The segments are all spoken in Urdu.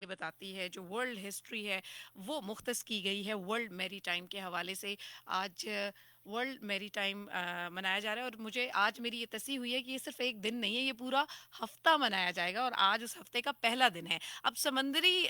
بتاتی ہے، جو ورلڈ ہسٹری ہے وہ مختص کی گئی ہے ورلڈ میری ٹائم کے حوالے سے. آج ورلڈ میری ٹائم منایا جا رہا ہے، اور مجھے آج میری یہ تصحیح ہوئی ہے کہ یہ صرف ایک دن نہیں ہے، یہ پورا ہفتہ منایا جائے گا، اور آج اس ہفتے کا پہلا دن ہے. اب سمندری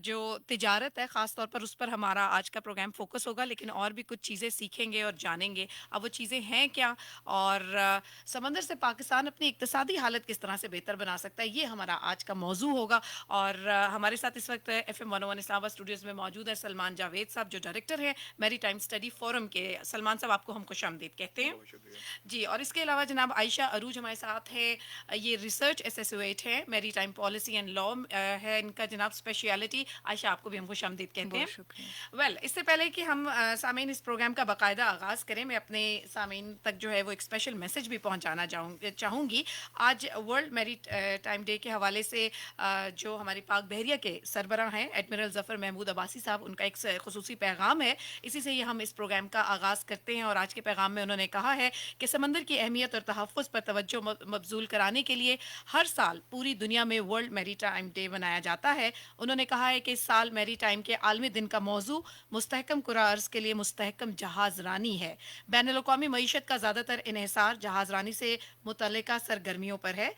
جو تجارت ہے خاص طور پر، اس پر ہمارا آج کا پروگرام فوکس ہوگا، لیکن اور بھی کچھ چیزیں سیکھیں گے اور جانیں گے. اب وہ چیزیں ہیں کیا، اور سمندر سے پاکستان اپنی اقتصادی حالت کس طرح سے بہتر بنا سکتا ہے، یہ ہمارا آج کا موضوع ہوگا. اور ہمارے ساتھ اس وقت ایف ایم 101 اسلام آباد اسٹوڈیوز میں موجود ہے سلمان جاوید صاحب، جو ڈائریکٹر ہیں میری ٹائم اسٹڈی فورم کے. سلمان صاحب، آپ کو ہم خوش آمدید کہتے ہیں. بہت شکریہ. جی، اور اس کے علاوہ جناب عائشہ عروج ہمارے ساتھ ہے. یہ ریسرچ ایسوسیٹ ہے، میری ٹائم پالیسی اینڈ لا ہے ان کا جناب اسپیشلٹی. عائشہ، آپ کو بھی ہم خوش آمدید کہتے ہیں. بہت شکریہ. اس سے پہلے کہ ہم سامعین اس پروگرام کا باقاعدہ آغاز کریں، میں اپنے سامعین تک جو ہے وہ ایک اسپیشل میسج بھی پہنچانا چاہوں گی. آج ورلڈ میری ٹائم ڈے کے حوالے سے جو ہمارے پاک بحریہ کے سربراہ ہیں ایڈمرل ظفر محمود عباسی صاحب، ان کا ایک خصوصی پیغام ہے. اسی سے یہ ہم اس پروگرام کا آغاز کرتے ہیں، اور آج کے پیغام میں انہوں نے کہا ہے کہ سمندر کی اہمیت اور تحفظ پر توجہ مبذول کرانے کے لیے ہر سال پوری دنیا میں ورلڈ میری ٹائم ڈے منایا جاتا ہے. انہوں نے کہا ہے کہ اس سال میری ٹائم کے عالمی دن کا موضوع مستحکم کرہ ارض کے لیے مستحکم جہاز رانی ہے. بین الاقوامی معیشت کا زیادہ تر انحصار جہاز رانی سے متعلقہ سرگرمیوں پر ہے.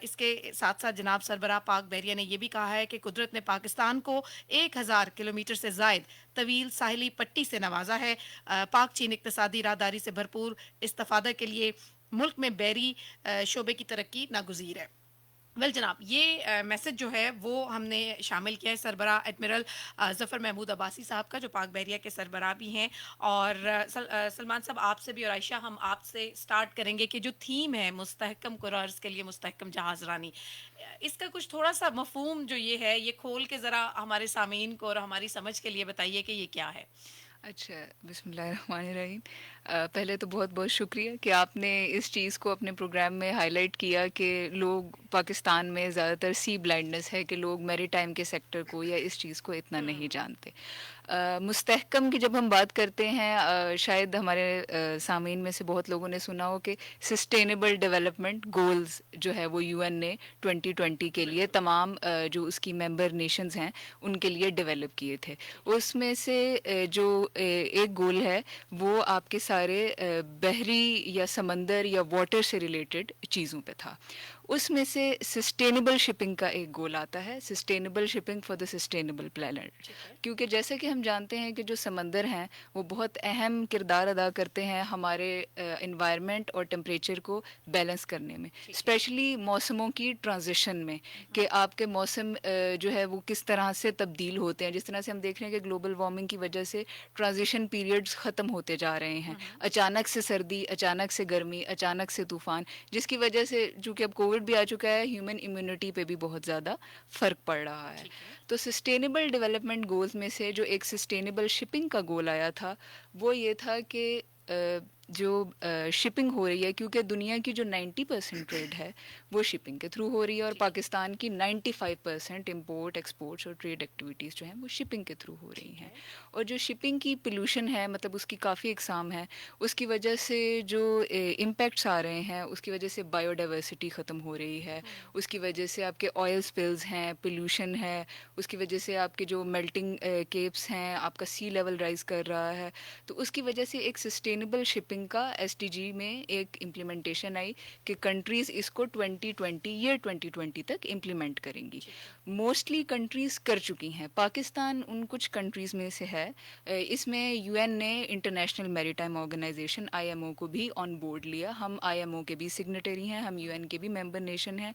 اس کے ساتھ ساتھ جناب سربراہ پاک بحریہ نے یہ بھی کہا ہے کہ قدرت نے پاکستان کو 1,000 کلومیٹر سے زائد طویل ساحلی پٹی سے نوازا ہے. پاک چین اقتصادی راہداری سے بھرپور استفادہ کے لیے ملک میں بحری شعبے کی ترقی ناگزیر ہے. جناب، یہ میسج جو ہے وہ ہم نے شامل کیا ہے سربراہ ایڈمرل ظفر محمود عباسی صاحب کا، جو پاک بحریہ کے سربراہ بھی ہیں. اور سلمان صاحب، آپ سے بھی، اور عائشہ ہم آپ سے سٹارٹ کریں گے کہ جو تھیم ہے مستحکم کرہ ارض کے لیے مستحکم جہاز رانی، اس کا کچھ تھوڑا سا مفہوم جو یہ ہے، یہ کھول کے ذرا ہمارے سامعین کو اور ہماری سمجھ کے لیے بتائیے کہ یہ کیا ہے. اچھا، بسم اللہ الرحمن الرحیم. پہلے تو بہت بہت شکریہ کہ آپ نے اس چیز کو اپنے پروگرام میں ہائی لائٹ کیا کہ لوگ پاکستان میں زیادہ تر سی بلائنڈنس ہے، کہ لوگ میری ٹائم کے سیکٹر کو یا اس چیز کو اتنا نہیں جانتے. مستحکم کی جب ہم بات کرتے ہیں، شاید ہمارے سامعین میں سے بہت لوگوں نے سنا ہو کہ سسٹینیبل ڈیولپمنٹ گولز جو ہے وہ UN نے 2020 کے لیے تمام جو اس کی ممبر نیشنز ہیں ان کے لیے ڈیولپ کیے تھے. اس میں سے جو ایک گول ہے وہ آپ کے سارے بحری یا سمندر یا واٹر سے ریلیٹڈ چیزوں پہ تھا. اس میں سے سسٹینیبل شپنگ کا ایک گول آتا ہے، sustainable shipping for the sustainable planet. کیونکہ جیسے کہ ہم جانتے ہیں کہ جو سمندر ہیں وہ بہت اہم کردار ادا کرتے ہیں ہمارے انوائرمنٹ اور ٹمپریچر کو بیلنس کرنے میں، اسپیشلی موسموں کی ٹرانزیشن میں، کہ آپ کے موسم جو ہے وہ کس طرح سے تبدیل ہوتے ہیں. جس طرح سے ہم دیکھ رہے ہیں کہ گلوبل وارمنگ کی وجہ سے ٹرانزیشن پیریڈز ختم ہوتے جا رہے ہیں، اچانک سے سردی، اچانک سے گرمی، اچانک سے طوفان، جس کی وجہ سے چونکہ اب کووڈ بھی آ چکا ہے، ہیومن امیونٹی پہ بھی بہت زیادہ فرق پڑ رہا ہے. تو سسٹینیبل ڈیولپمنٹ گولز میں سے جو ایک سسٹینیبل شپنگ کا گول آیا تھا وہ یہ تھا کہ جو شپنگ ہو رہی ہے، کیونکہ دنیا کی جو 90% ٹریڈ ہے وہ شپنگ کے تھرو ہو رہی ہے، اور پاکستان کی 95% امپورٹ ایکسپورٹس اور ٹریڈ ایکٹیویٹیز جو ہیں وہ شپنگ کے تھرو ہو رہی ہیں. اور جو شپنگ کی پولوشن ہے، مطلب اس کی کافی اقسام ہے، اس کی وجہ سے جو امپیکٹس آ رہے ہیں، اس کی وجہ سے بایو ڈائیورسٹی ختم ہو رہی ہے، اس کی وجہ سے آپ کے آئل سپلز ہیں، پولوشن ہے، اس کی وجہ سے آپ کے جو میلٹنگ کیپس ہیں، آپ کا سی لیول رائز کر رہا ہے. تو اس کی وجہ سے ایک سسٹینیبل شپنگ کا SDG میں ایک امپلیمنٹیشن آئی کہ کنٹریز اس کو 2020 تک امپلیمنٹ کریں گی. موسٹلی کنٹریز کر چکی ہیں، پاکستان ان کچھ کنٹریز میں سے ہے. اس میں UN نے انٹرنیشنل میری ٹائم آرگنائزیشن IMO کو بھی آن بورڈ لیا. ہم IMO کے بھی سگنیٹری ہیں، ہم UN کے بھی ممبر نیشن ہیں.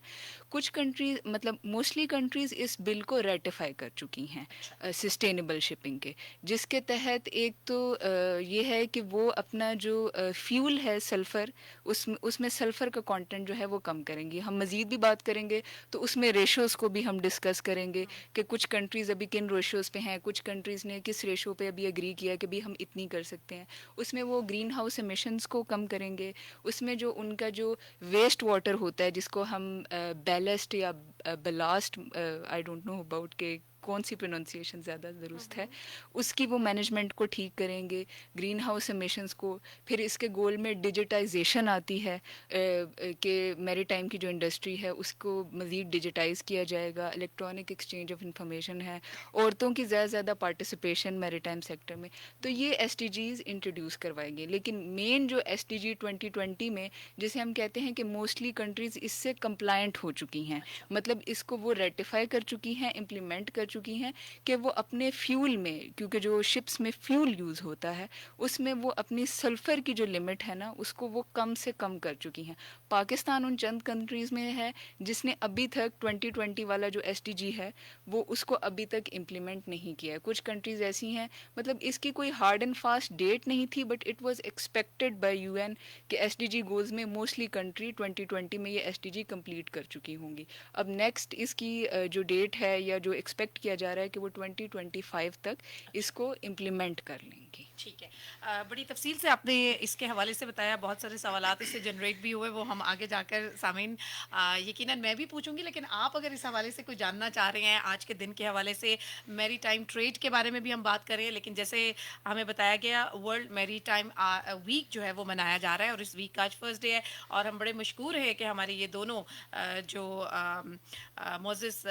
کچھ کنٹریز، مطلب موسٹلی کنٹریز اس بل کو ریٹیفائی کر چکی ہیں سسٹینیبل شپنگ کے، جس کے تحت ایک تو یہ ہے کہ وہ اپنا جو فیول ہے سلفر، اس میں سلفر کا کانٹینٹ جو ہے وہ کم کریں گی. ہم مزید بھی بات کریں گے تو اس میں ریشوز کو بھی ہم ڈسکس کریں گے کہ کچھ کنٹریز ابھی کن ریشوز پہ ہیں، کچھ کنٹریز نے کس ریشو پہ ابھی اگری کیا کہ بھی ہم اتنی کر سکتے ہیں. اس میں وہ گرین ہاؤس ایمیشنز کو کم کریں گے. اس میں جو ان کا جو ویسٹ واٹر ہوتا ہے جس کو ہم بیلسٹ یا blast, I don't know about کہ کون سی پروننسیشن زیادہ درست ہے، اس کی وہ مینجمنٹ کو ٹھیک کریں گے. گرین ہاؤس ایمیشنز گولز کو. پھر اس کے گول میں ڈیجیٹائزیشن آتی ہے کہ میری ٹائم کی جو انڈسٹری ہے اس کو مزید ڈیجیٹائز کیا جائے گا. الیکٹرانک ایکسچینج آف انفارمیشن ہے, عورتوں کی زیادہ سے زیادہ پارٹیسپیشن میری ٹائم سیکٹر میں. تو یہ ایس ڈی جیز انٹروڈیوس کروائیں گے. لیکن مین جو ایس ڈی جی 2020 میں جسے ہم کہتے ہیں کہ موسٹلی کنٹریز اس سے کمپلائنٹ ہو چکی ہیں, مطلب اس کو وہ ریٹیفائی کر چکی ہیں, امپلیمنٹ کر چکی ہیں کہ وہ اپنے فیول میں, کیونکہ جو شپس میں فیول یوز ہوتا ہے اس میں وہ اپنی سلفر کی جو لمٹ ہے نا اس کو وہ کم سے کم کر چکی ہیں. پاکستان ان چند کنٹریز میں ہے جس نے ابھی تک 2020 والا جو ایس ڈی جی ہے وہ اس کو ابھی تک امپلیمنٹ نہیں کیا ہے. کچھ کنٹریز ایسی ہیں, مطلب اس کی کوئی ہارڈ اینڈ فاسٹ ڈیٹ نہیں تھی, but it was expected by U N کہ ایس ڈی جی گولز میں موسٹلی کنٹری 2020 میں یہ ایس ڈی جی کمپلیٹ کر چکی ہوں گی. اب نیکسٹ اس کی جو ڈیٹ ہے یا جو ایکسپیکٹ کیا جا رہا ہے کہ وہ 2025 تک اس کو امپلیمنٹ کر لیں گی. ٹھیک ہے, بڑی تفصیل سے آپ نے اس کے حوالے سے بتایا, بہت سارے سوالات اس سے جنریٹ بھی ہوئے, وہ ہم آگے جا کر سامعین یقیناً میں بھی پوچھوں گی. لیکن آپ اگر اس حوالے سے کوئی جاننا چاہ رہے ہیں آج کے دن کے حوالے سے, میری ٹائم ٹریڈ کے بارے میں بھی ہم بات کریں, لیکن جیسے ہمیں بتایا گیا ورلڈ میری ٹائم ویک جو ہے وہ منایا جا رہا ہے, اور اس ویک کا آج فرسٹ ڈے ہے, اور ہم بڑے مشکور ہیں کہ ہمارے یہ دونوں جو معزز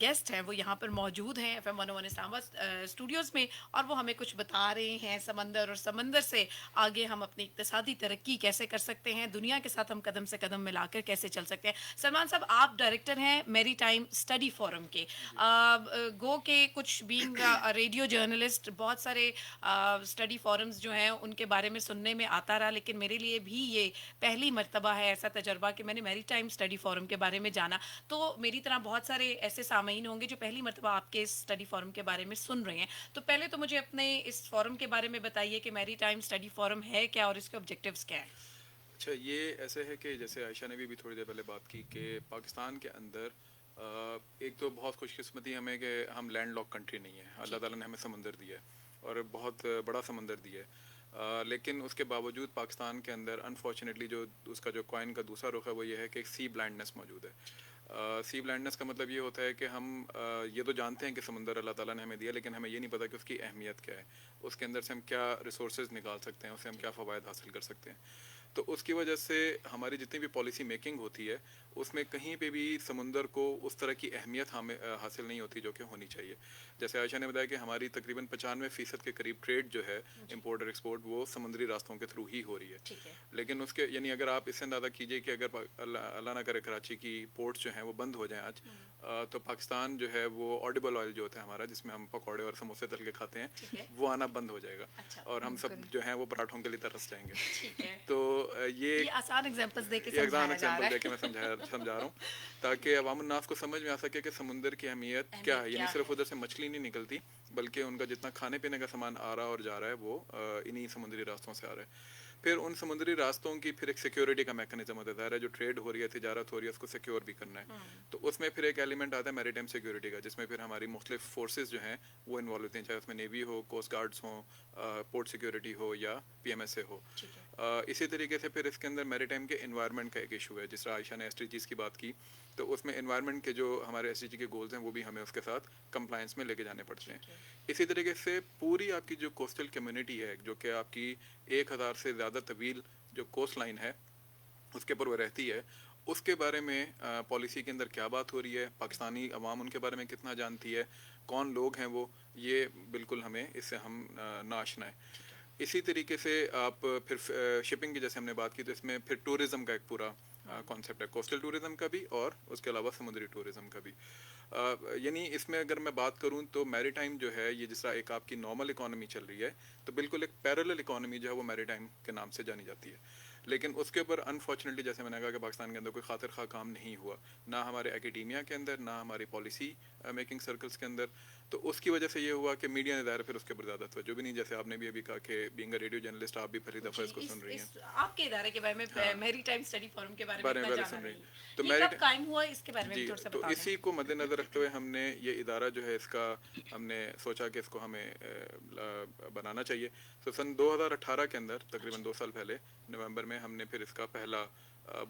گیسٹ ہیں وہ یہاں پر موجود ہیں ایف ایم 101 اسلام آباد اسٹوڈیوز میں, اور وہ ہمیں کچھ بتا رہے ہیں سمندر, اور سمندر سے آگے ہم اپنی اقتصادی ترقی کیسے کر سکتے ہیں, دنیا کے ساتھ ہم قدم سے قدم ملا کر کیسے چل سکتے ہیں. سلمان صاحب, آپ ڈائریکٹر ہیں میری ٹائم اسٹڈی فورم کے, گو کے کچھ بینگ ریڈیو جرنلسٹ بہت سارے اسٹڈی فورمز جو ہیں ان کے بارے میں سننے میں آتا رہا, لیکن میرے لیے بھی یہ پہلی مرتبہ ہے ایسا تجربہ کہ میں نے میری ٹائم اسٹڈی فورم کے بارے میں جانا. تو میری طرح بہت سارے ایسے سامعین ہوں گے جو پہلی مرتبہ آپ کے اسٹڈی فورم کے بارے میں سن رہے ہیں. تو پہلے تو مجھے اپنے اس فورم کے بارے میں بتائیے کہ میری ٹائم اسٹڈی فورم ہے کیا اور اس کے آبجیکٹیوز کیا ہیں. اچھا, یہ ایسے ہے کہ جیسے عائشہ نے بھی تھوڑی دیر پہلے بات کی کہ پاکستان کے اندر ایک تو بہت خوش قسمتی ہمیں کہ ہم لینڈ لاک کنٹری نہیں ہے. اللہ تعالیٰ نے ہمیں سمندر دیا ہے اور بہت بڑا سمندر دیا ہے, لیکن اس کے باوجود پاکستان کے اندر انفارچونیٹلی جو اس کا جو کوائن کا دوسرا رخ ہے وہ یہ ہے کہ ایک سی بلائنڈنس موجود ہے. سی بلائنڈنس کا مطلب یہ ہوتا ہے کہ ہم یہ تو جانتے ہیں کہ سمندر اللہ تعالیٰ نے ہمیں دیا, لیکن ہمیں یہ نہیں پتا کہ اس کی اہمیت کیا ہے, اس کے اندر سے ہم کیا ریسورسز نکال سکتے ہیں, اس سے ہم کیا فوائد حاصل کر سکتے ہیں. تو اس کی وجہ سے ہماری جتنی بھی پالیسی میکنگ ہوتی ہے اس میں کہیں پہ بھی سمندر کو اس طرح کی اہمیت حاصل نہیں ہوتی جو کہ ہونی چاہیے. جیسے عائشہ نے بتایا کہ ہماری تقریباً 95% کے قریب ٹریڈ جو ہے امپورٹ اور ایکسپورٹ وہ سمندری راستوں کے تھرو ہی ہو رہی ہے. لیکن اس کے یعنی اگر آپ اس سے اندازہ کیجئے کہ اگر اللہ نہ کرے کراچی کی پورٹس جو ہیں وہ بند ہو جائیں آج, تو پاکستان جو ہے وہ آڈیبل آئل جو ہوتا ہے ہمارا, جس میں ہم پکوڑے اور سموسے تل کے کھاتے ہیں, وہ آنا بند ہو جائے گا, اور ہم سب جو ہیں وہ پراٹھوں کے لیے ترس جائیں گے. تو یہ آسان ایگزامپلس دے کے ایگزام ایگزامپل دے کے میں سمجھا رہا ہوں تاکہ عوام الناس کو سمجھ میں آ سکے کہ سمندر کی اہمیت کیا ہے. یعنی صرف ادھر سے مچھلی نہیں نکلتی بلکہ ان کا جتنا کھانے پینے کا سامان آ رہا اور جا رہا ہے وہ انہی سمندری راستوں سے آ رہا ہے. پھر ان سمندری راستوں کی پھر ایک سیکیورٹی کا میکانزم ہوتا ہے. ظاہر ہے جو ٹریڈ ہو رہی ہے, تجارت ہو رہی ہے, اس کو سیکیور بھی کرنا ہے. تو اس میں پھر ایک ایلیمنٹ آتا ہے میری ٹائم سیکیورٹی کا, جس میں پھر ہماری مختلف فورسز جو ہیں وہ انوالو ہوتے ہیں, چاہے اس میں نیوی ہو, کوسٹ گارڈز ہوں, پورٹ سیکیورٹی ہو یا پی ایم ایس اے ہو. اسی طریقے سے پھر اس کے اندر میری ٹائم کے انوائرمنٹ کا ایک ایشو ہے. جس طرح عائشہ نے ایس ڈی جیز کی بات کی, تو اس میں انوائرمنٹ کے جو ہمارے ایس ڈی جی کے گولز ہیں وہ بھی ہمیں اس کے ساتھ کمپلائنس میں لے کے جانے پڑتے ہیں. اسی طریقے سے پوری آپ کی جو کوسٹل کمیونٹی ہے, جو کہ آپ کی 1000 سے زیادہ طویل جو کوسٹ لائن ہے اس کے اوپر وہ رہتی ہے, اس کے بارے میں پالیسی کے اندر کیا بات ہو رہی ہے, پاکستانی عوام ان کے بارے میں کتنا جانتی ہے, کون لوگ ہیں وہ, یہ بالکل ہمیں اس سے ہم ناآشنا ہے. اسی طریقے سے آپ پھر شپنگ کی جیسے ہم نے بات کی, تو اس میں پھر ٹورزم کا ایک پورا کانسیپٹ ہے, کوسٹل ٹورزم کا بھی اور اس کے علاوہ سمندری ٹورزم کا بھی. یعنی اس میں اگر میں بات کروں تو میری ٹائم جو ہے یہ جس طرح ایک آپ کی نارمل اکانومی چل رہی ہے, تو بالکل ایک پیرلل اکانومی جو ہے وہ میری ٹائم کے نام سے جانی جاتی ہے. لیکن اس کے اوپر انفارچونیٹلی جیسے میں نے کہا کہ پاکستان کے اندر کوئی خاطر خواہ کام نہیں ہوا, نہ ہمارے اکیڈیمیا کے اندر, نہ ہماری پالیسی میکنگ سرکلز کے اندر. تو اس کی وجہ سے یہ ہوا کہ میڈیا نے ظاہر پھر اس کے اوپر زیادہ توجہ بھی نہیں, جیسے آپ نے بھی ابھی کہا کہ بینگ اے ریڈیو جرنلسٹ آپ بھی پہلی دفعہ اس کو سن رہی ہیں, آپ کے ادارے کے بارے میں میری ٹائم اسٹڈی فورم کے بارے میں پہلے سن رہی ہیں. تو یہ کب قائم ہوا اس کے بارے میں جی, تھوڑا سا تو بتا دیں. اسی کو مد نظر رکھتے ہوئے ہم نے یہ ادارہ جو ہے اس کا ہم نے سوچا کہ اس کو ہمیں بنانا چاہیے. تو سن 2018 کے اندر تقریباً 2 سال پہلے نومبر میں ہم نے پھر اس کا پہلا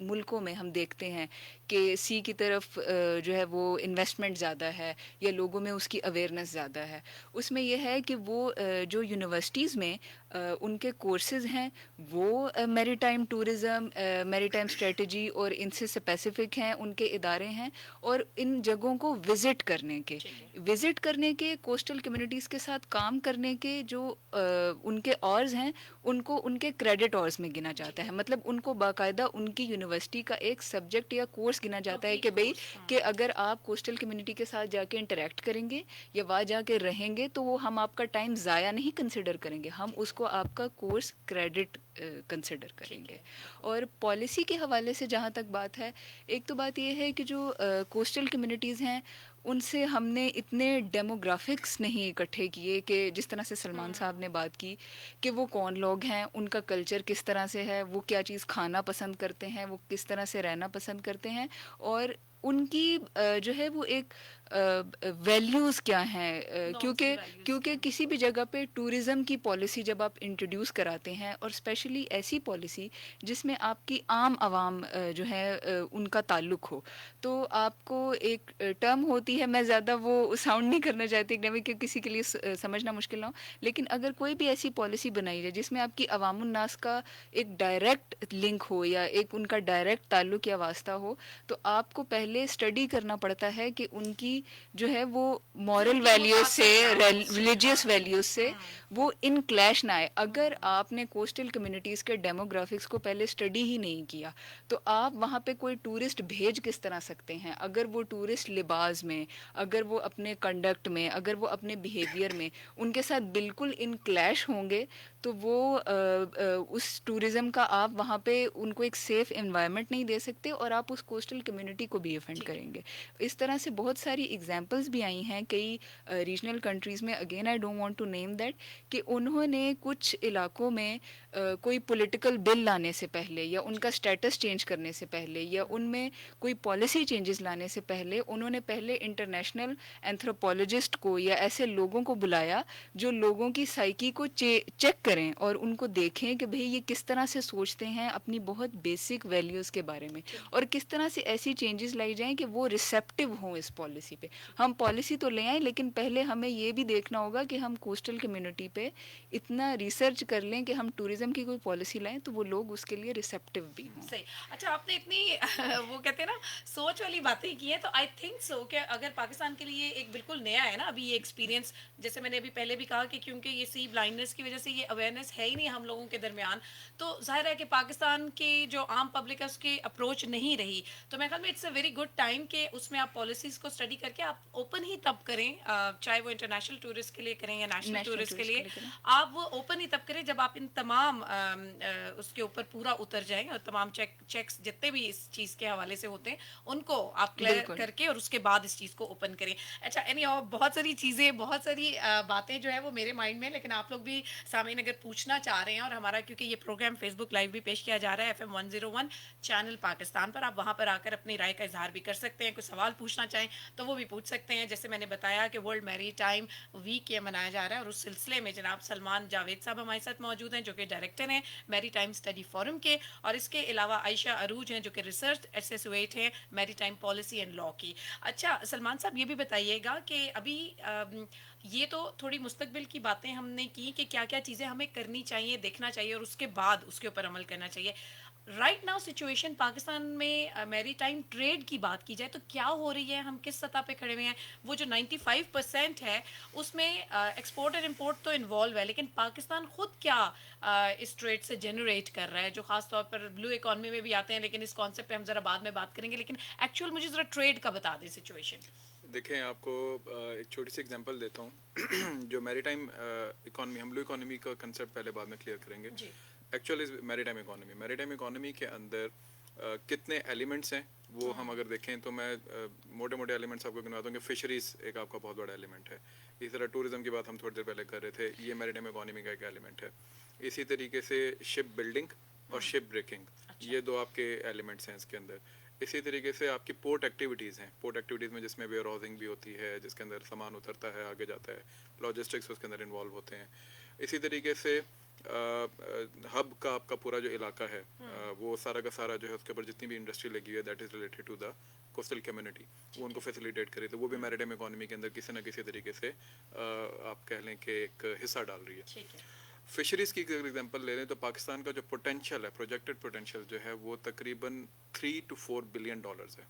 ملکوں میں ہم دیکھتے ہیں کہ سی کی طرف جو ہے وہ انویسٹمنٹ زیادہ ہے یا لوگوں میں اس کی اویئرنیس زیادہ ہے، اس میں یہ ہے کہ وہ جو یونیورسٹیز میں ان کے کورسز ہیں وہ میری ٹائم ٹورزم، میری ٹائم اسٹریٹجی اور ان سے اسپیسیفک ہیں، ان کے ادارے ہیں، اور ان جگہوں کو وزٹ کرنے کے کوسٹل کمیونٹیز کے ساتھ کام کرنے کے جو ان کے آرز ہیں ان کو ان کے کریڈٹ آرز میں گنا جاتا ہے، مطلب ان کو باقاعدہ ان کی یونیورسٹی کا ایک سبجیکٹ یا کورس گنا جاتا ہے کہ بھئی کہ اگر آپ کوسٹل کمیونٹی کے ساتھ جا کے انٹریکٹ کریں گے یا وہاں جا کے رہیں گے تو وہ ہم آپ کا ٹائم ضائع نہیں کنسیڈر کریں گے، ہم اس کو آپ کا کورس کریڈٹ کنسیڈر کریں گے۔ اور پالیسی کے حوالے سے جہاں تک بات ہے، ایک تو بات یہ ہے کہ جو کوسٹل کمیونٹیز ہیں ان سے ہم نے اتنے ڈیموگرافکس نہیں اکٹھے کیے کہ جس طرح سے سلمان صاحب نے بات کی کہ وہ کون لوگ ہیں، ان کا کلچر کس طرح سے ہے، وہ کیا چیز کھانا پسند کرتے ہیں، وہ کس طرح سے رہنا پسند کرتے ہیں، اور ان کی جو ہے وہ ایک ویلیوز کیا ہیں، کیونکہ کسی بھی جگہ پہ ٹورزم کی پالیسی جب آپ انٹروڈیوس کراتے ہیں اور اسپیشلی ایسی پالیسی جس میں آپ کی عام عوام جو ہے ان کا تعلق ہو، تو آپ کو ایک ٹرم ہوتی ہے، میں زیادہ وہ ساؤنڈ نہیں کرنا چاہتی کہ کسی کے لیے سمجھنا مشکل نہ ہو، لیکن اگر کوئی بھی ایسی پالیسی بنائی جائے جس میں آپ کی عوام الناس کا ایک ڈائریکٹ لنک ہو یا ایک ان کا ڈائریکٹ تعلق یا واسطہ ہو، تو آپ کو پہلے اسٹڈی کرنا پڑتا ہے کہ ان کی جو ہے وہ مورل ویلیوز سے، ریلیجیس ویلیوز سے وہ ان کلیش نہ آئے۔ اگر آپ نے کوسٹل کمیونٹیز کے ڈیموگرافکس کو پہلے اسٹڈی ہی نہیں کیا تو آپ وہاں پہ کوئی ٹورسٹ بھیج کس طرح سکتے ہیں؟ اگر وہ ٹورسٹ لباس میں، اگر وہ اپنے کنڈکٹ میں، اگر وہ اپنے بیہیویئر میں ان کے ساتھ بالکل ان کلیش ہوں گے تو وہ اس ٹورزم کا آپ وہاں پہ ان کو ایک سیف انوائرمنٹ نہیں دے سکتے اور آپ اس کوسٹل کمیونٹی کو بھی افینڈ کریں گے۔ اس طرح سے بہت ساری ایگزامپلس بھی آئی ہیں کئی ریجنل کنٹریز میں، again I don't want to name that, کہ انہوں نے کچھ علاقوں میں کوئی پولیٹیکل بل لانے سے پہلے یا ان کا اسٹیٹس چینج کرنے سے پہلے یا ان میں کوئی پالیسی چینجز لانے سے پہلے انہوں نے پہلے انٹرنیشنل اینتھروپولوجسٹ کو یا ایسے لوگوں کو بلایا جو لوگوں کی سائیکی کو چیک کریں اور ان کو دیکھیں کہ بھئی یہ کس طرح سے سوچتے ہیں اپنی بہت بیسک ویلیوز کے بارے میں، اور کس طرح سے ایسی چینجز لائی جائیں کہ وہ ریسیپٹیو ہوں اس پالیسی پہ۔ ہم پالیسی تو لے آئیں لیکن پہلے ہمیں یہ بھی دیکھنا ہوگا کہ ہم کوسٹل کمیونٹی پہ اتنا ریسرچ کر لیں کہ ہم ٹورزم کی کوئی پالیسی لائیں تو وہ لوگ اس کے لیے ریسیپٹیو بھی ہوں۔ صحیح۔ اچھا، آپ نے اتنی وہ کہتے ہیں نا سوچ والی باتیں کی ہیں، تو آئی تھنک سو کہ اگر پاکستان کے لیے ایک بالکل نیا ہے نا ابھی یہ ایکسپیرینس، جیسے میں نے ابھی پہلے بھی کہا کہ کیونکہ یہ سی بلائنڈنس کی وجہ سے یہ اویئرنیس ہے ہی نہیں ہم لوگوں کے درمیان، تو ظاہر ہے کہ پاکستان کی جو عام پبلک ہے اس کی اپروچ نہیں رہی، تو میں خیال میں it's a very good time کہ اس میں آپ پالیسیز کو اسٹڈی کر کے آپ اوپن ہی تب کریں، چاہے وہ انٹرنیشنل ٹورسٹ کے لیے کریں یا نیشنل ٹورسٹ کے لیے، آپ وہ اوپن ہی تب کریں جب آپ ان تمام اس کے اوپر پورا اتر جائیں اور تمام چیکس جتنے بھی اس چیز کے حوالے سے ہوتے ہیں ان کو آپ کلیئر کر کے اور اس کے بعد اس چیز کو اوپن کریں۔ اچھا، اور بہت ساری چیزیں، بہت ساری باتیں جو ہے وہ میرے مائنڈ میں، لیکن آپ لوگ بھی سامعین اگر پوچھنا چاہ رہے ہیں، اور ہمارا کیونکہ یہ پروگرام فیس بک لائیو بھی پیش کیا جا رہا ہے FM 101 چینل پاکستان پر، آپ وہاں پر آ کر اپنی رائے کا اظہار بھی کر سکتے ہیں، کوئی سوال پوچھنا چاہیں تو وہ بھی پوچھ سکتے ہیں۔ جیسے میں نے بتایا کہ ورلڈ میری ٹائم ویک یہ منایا جا رہا ہے، اور اس سلسلے میں جناب سلمان جاوید صاحب ہمارے ساتھ موجود ہیں جو کہ ڈائریکٹر ہیں میری ٹائم اسٹڈی فورم کے، اور اس کے علاوہ عائشہ عروج ہیں جو کہ ریسرچ ایسوسیٹ ہیں میری ٹائم پالیسی اینڈ لا کی۔ اچھا سلمان صاحب، یہ بھی بتائیے گا کہ ابھی یہ تو تھوڑی مستقبل کی باتیں ہم نے کی کہ کیا کیا چیزیں ہمیں کرنی چاہیے، دیکھنا چاہیے اور اس کے بعد اس کے اوپر عمل کرنا چاہیے۔ رائٹ ناؤ سچویشن پاکستان میں میری ٹائم ٹریڈ کی بات کی جائے تو کیا ہو رہی ہے، ہم کس سطح پہ کھڑے ہوئے ہیں؟ وہ جو 95% ہے اس میں ایکسپورٹ اور امپورٹ تو انوالو ہے، لیکن پاکستان خود کیا اس ٹریڈ سے جنریٹ کر رہا ہے، جو خاص طور پر بلو اکانومی میں بھی آتے ہیں، لیکن اس کانسیپٹ پہ ہم ذرا بعد میں بات کریں گے، لیکن ایکچوئل مجھے ذرا ٹریڈ کا بتا دیں سچویشن۔ دیکھیں، آپ کو ایک چھوٹی سی اگزامپل دیتا ہوں۔ جو میری ٹائم اکانومی، ہم بلو اکانومی کا کنسیپٹ پہلے بعد میں کلیئر کریں گے۔ ایکچوئل از میری ٹائم اکانومی کے اندر کتنے ایلیمنٹس ہیں وہ ہم اگر دیکھیں تو میں موٹے موٹے ایلیمنٹس آپ کو گنواتا ہوں کہ فشریز ایک آپ کا بہت بڑا ایلیمنٹ ہے، اسی طرح ٹورزم کی بات ہم تھوڑی دیر پہلے کر رہے تھے، یہ میری ٹائم اکانومی کا ایک ایلیمنٹ ہے۔ اسی طریقے سے شپ بلڈنگ اور شپ بریکنگ، یہ دو آپ کے ایلیمنٹس ہیں اس کے اندر۔ اسی طریقے سے آپ کی پورٹ ایکٹیویٹیز ہیں، پورٹ ایکٹیویٹیز میں جس میں ویئر ہاؤسنگ بھی ہوتی ہے، جس کے اندر سامان اترتا ہے آگے جاتا ہے، لاجسٹکس اس کے اندر انوالو ہوتے ہیں. اسی طریقے سے ہب کا آپ کا پورا جو علاقہ ہے وہ سارا کا سارا جو ہے اس کے اوپر جتنی بھی انڈسٹری لگی ہوئی ہے that is related to the coastal community, وہ ان کو فیسیلیٹیٹ کرے تو وہ بھی میریٹائم اکانومی کے اندر کسی نہ کسی طریقے سے آپ کہہ لیں کہ ایک حصہ ڈال رہی ہے. فشریز کی اگر ایگزامپل لے لیں تو پاکستان کا جو پوٹینشیل ہے، پروجیکٹڈ پوٹینشیل جو ہے وہ تقریباً 3 to 4 بلین ڈالرز ہے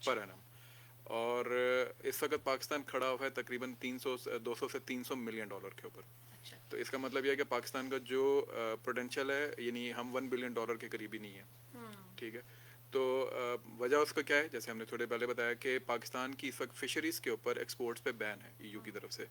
پر اینم، اور اس وقت پاکستان کھڑا ہوا ہے تقریباً 200 سے 300 ملین ڈالر کے اوپر. تو اس کا مطلب یہ ہے کہ پاکستان کا جو پوٹینشیل ہے یعنی ہم 1 بلین ڈالر کے قریب ہی نہیں ہے. ٹھیک ہے، تو وجہ اس کا کیا ہے، جیسے ہم نے تھوڑے پہلے بتایا کہ پاکستان کی اس وقت فشریز کے اوپر ایکسپورٹس پہ بین ہے ای یو کی طرف سے.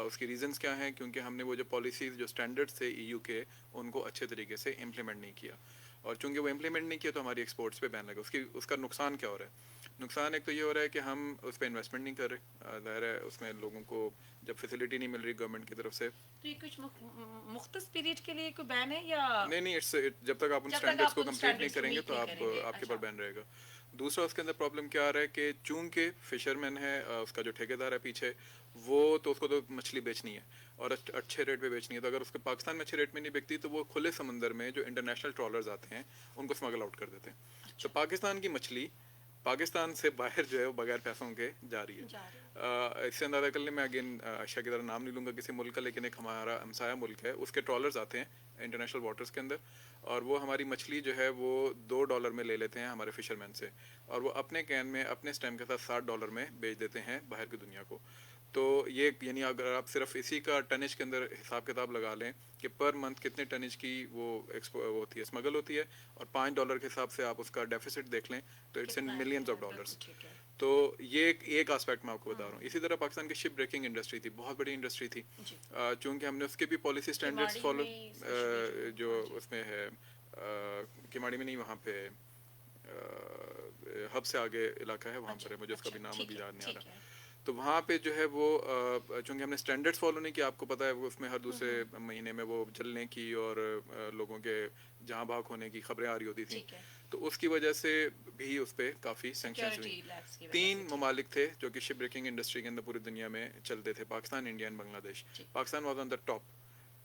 اس کی ریزنس کیا ہیں، کیونکہ ہم نے وہ جو پالیسیز جو اسٹینڈرڈس تھے ای یو کے ان کو اچھے طریقے سے امپلیمنٹ نہیں کیا، اور چونکہ وہ امپلیمنٹ نہیں کیا تو ہماری ایکسپورٹس پہ بین لگا. اس کا نقصان کیا ہو رہا ہے؟ نقصان ایک تو یہ ہو رہا ہے کہ ہم اس پہ انویسٹمنٹ نہیں کر رہے، ظاہر ہے اس میں لوگوں کو جب فیسلٹی نہیں مل رہی گورنمنٹ کی طرف سے. تو یہ کچھ مختص پیریڈ کے لیے کوئی بین ہے یا نہیں جب تک آپ ان اسٹینڈرڈس کو کمپلیٹ نہیں کریں گے تو آپ کے اوپر بین رہے گا. دوسرا اس کے اندر پرابلم کیا آ رہا ہے کہ چونکہ فشرمین ہے اس کا جو ٹھیکیدار ہے پیچھے، وہ تو اس کو تو مچھلی بیچنی ہے اور اچھے ریٹ پہ بیچنی ہے، تو اگر اس کو پاکستان میں اچھے ریٹ میں نہیں بکتی تو وہ کھلے سمندر میں جو انٹرنیشنل ٹرالرز آتے ہیں ان کو اسمگل آؤٹ کر دیتے ہیں. تو پاکستان کی مچھلی پاکستان سے باہر جو ہے وہ بغیر پیسوں کے جا رہی ہے. اس سے اندازہ کر لیں، میں اگین اشیا کی طرح نام نہیں لوں گا کسی ملک کا، لیکن ایک ہمارا ہمسایہ ملک ہے، اس کے ٹرالرز آتے ہیں انٹرنیشنل واٹرز کے اندر، اور وہ ہماری مچھلی جو ہے وہ $2 میں لے لیتے ہیں ہمارے فشرمین سے، اور وہ اپنے کین میں اپنے اسٹیم کے ساتھ $60 میں بیچ دیتے ہیں باہر کی دنیا کو. تو یہ یعنی اگر آپ صرف اسی کا ٹنیج کے اندر حساب کتاب لگا لیں کہ پر منتھ کتنے ٹنیج کی وہ ہوتی ہے، اسمگل ہوتی ہے، اور $5 کے حساب سے آپ اس کا ڈیفیسٹ دیکھ لیں تو it's in millions of dollars. تو یہ ایک آسپیکٹ میں آپ کو بتا رہا ہوں. اسی طرح پاکستان کی شپ بریکنگ انڈسٹری تھی، بہت بڑی انڈسٹری تھی، چونکہ ہم نے اس کے بھی پالیسی اسٹینڈرڈس فالو، جو اس میں ہے کماڑی میں نہیں، وہاں پہ ہب سے آگے علاقہ ہے وہاں پر ہے، مجھے اس کا بھی نام ابھی یاد نہیں آ رہا. تو وہاں پہ جو ہے وہ چونکہ ہم نے اسٹینڈرڈس فالو نہیں کیا، آپ کو پتہ ہے وہ اس میں ہر دوسرے مہینے میں وہ جلنے کی اور لوگوں کے جہاں بھاگ ہونے کی خبریں آ رہی ہوتی تھیں، تو اس کی وجہ سے بھی اس پہ کافی سینکشنز ہوئی. 3 ممالک تھے جو کہ شپ بریکنگ انڈسٹری کے اندر پوری دنیا میں چلتے تھے، پاکستان، انڈیا اینڈ بنگلہ دیش. Pakistan was on the top,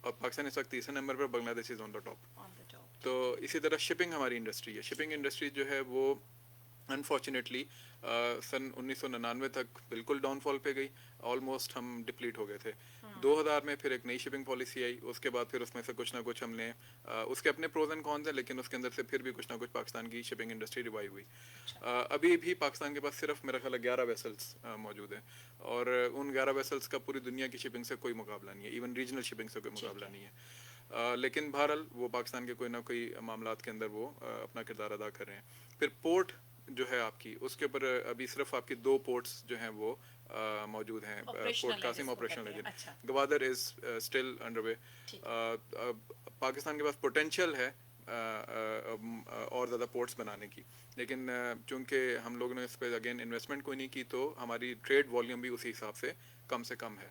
اور پاکستان اس وقت 3رے نمبر پر، بنگلہ دیش از آن دا ٹاپ. تو اسی طرح شپنگ ہماری انڈسٹری ہے. شپنگ انڈسٹری جو ہے وہ انفارچونیٹلی سن 1999 تک بالکل ڈاؤن فال پہ گئی، آلموسٹ ہم ڈپلیٹ ہو گئے تھے. 2000 میں پھر ایک نئی شپنگ پالیسی آئی، اس کے بعد پھر اس میں سے کچھ نہ کچھ ہم نے اس کے اپنے پروز اینڈ کونز ہیں، لیکن اس کے اندر سے پھر بھی کچھ نہ کچھ پاکستان کی شپنگ انڈسٹری ریوائیو ہوئی. ابھی بھی پاکستان کے پاس صرف میرا خیال ہے 11 ویسلس موجود ہیں، اور ان 11 ویسلس کا پوری دنیا کی شپنگ سے کوئی مقابلہ نہیں ہے، ایون ریجنل شپنگ سے کوئی مقابلہ نہیں ہے. لیکن بہرحال وہ پاکستان کے کوئی نہ کوئی معاملات کے اندر وہ اپنا کردار ادا کر رہے ہیں. پھر پورٹ جو ہے آپ کی، اس کے اوپر ابھی صرف آپ کی 2 پورٹس جو ہیں وہ موجود ہیں. پورٹ قاسم آپریشنل ہے، گوادر از اسٹل انڈر وے. پاکستان کے پاس پوٹینشیل ہے اور زیادہ پورٹس بنانے کی، لیکن چونکہ ہم لوگوں نے اس پہ اگین انویسٹمنٹ کوئی نہیں کی تو ہماری ٹریڈ والیوم بھی اسی حساب سے کم ہے.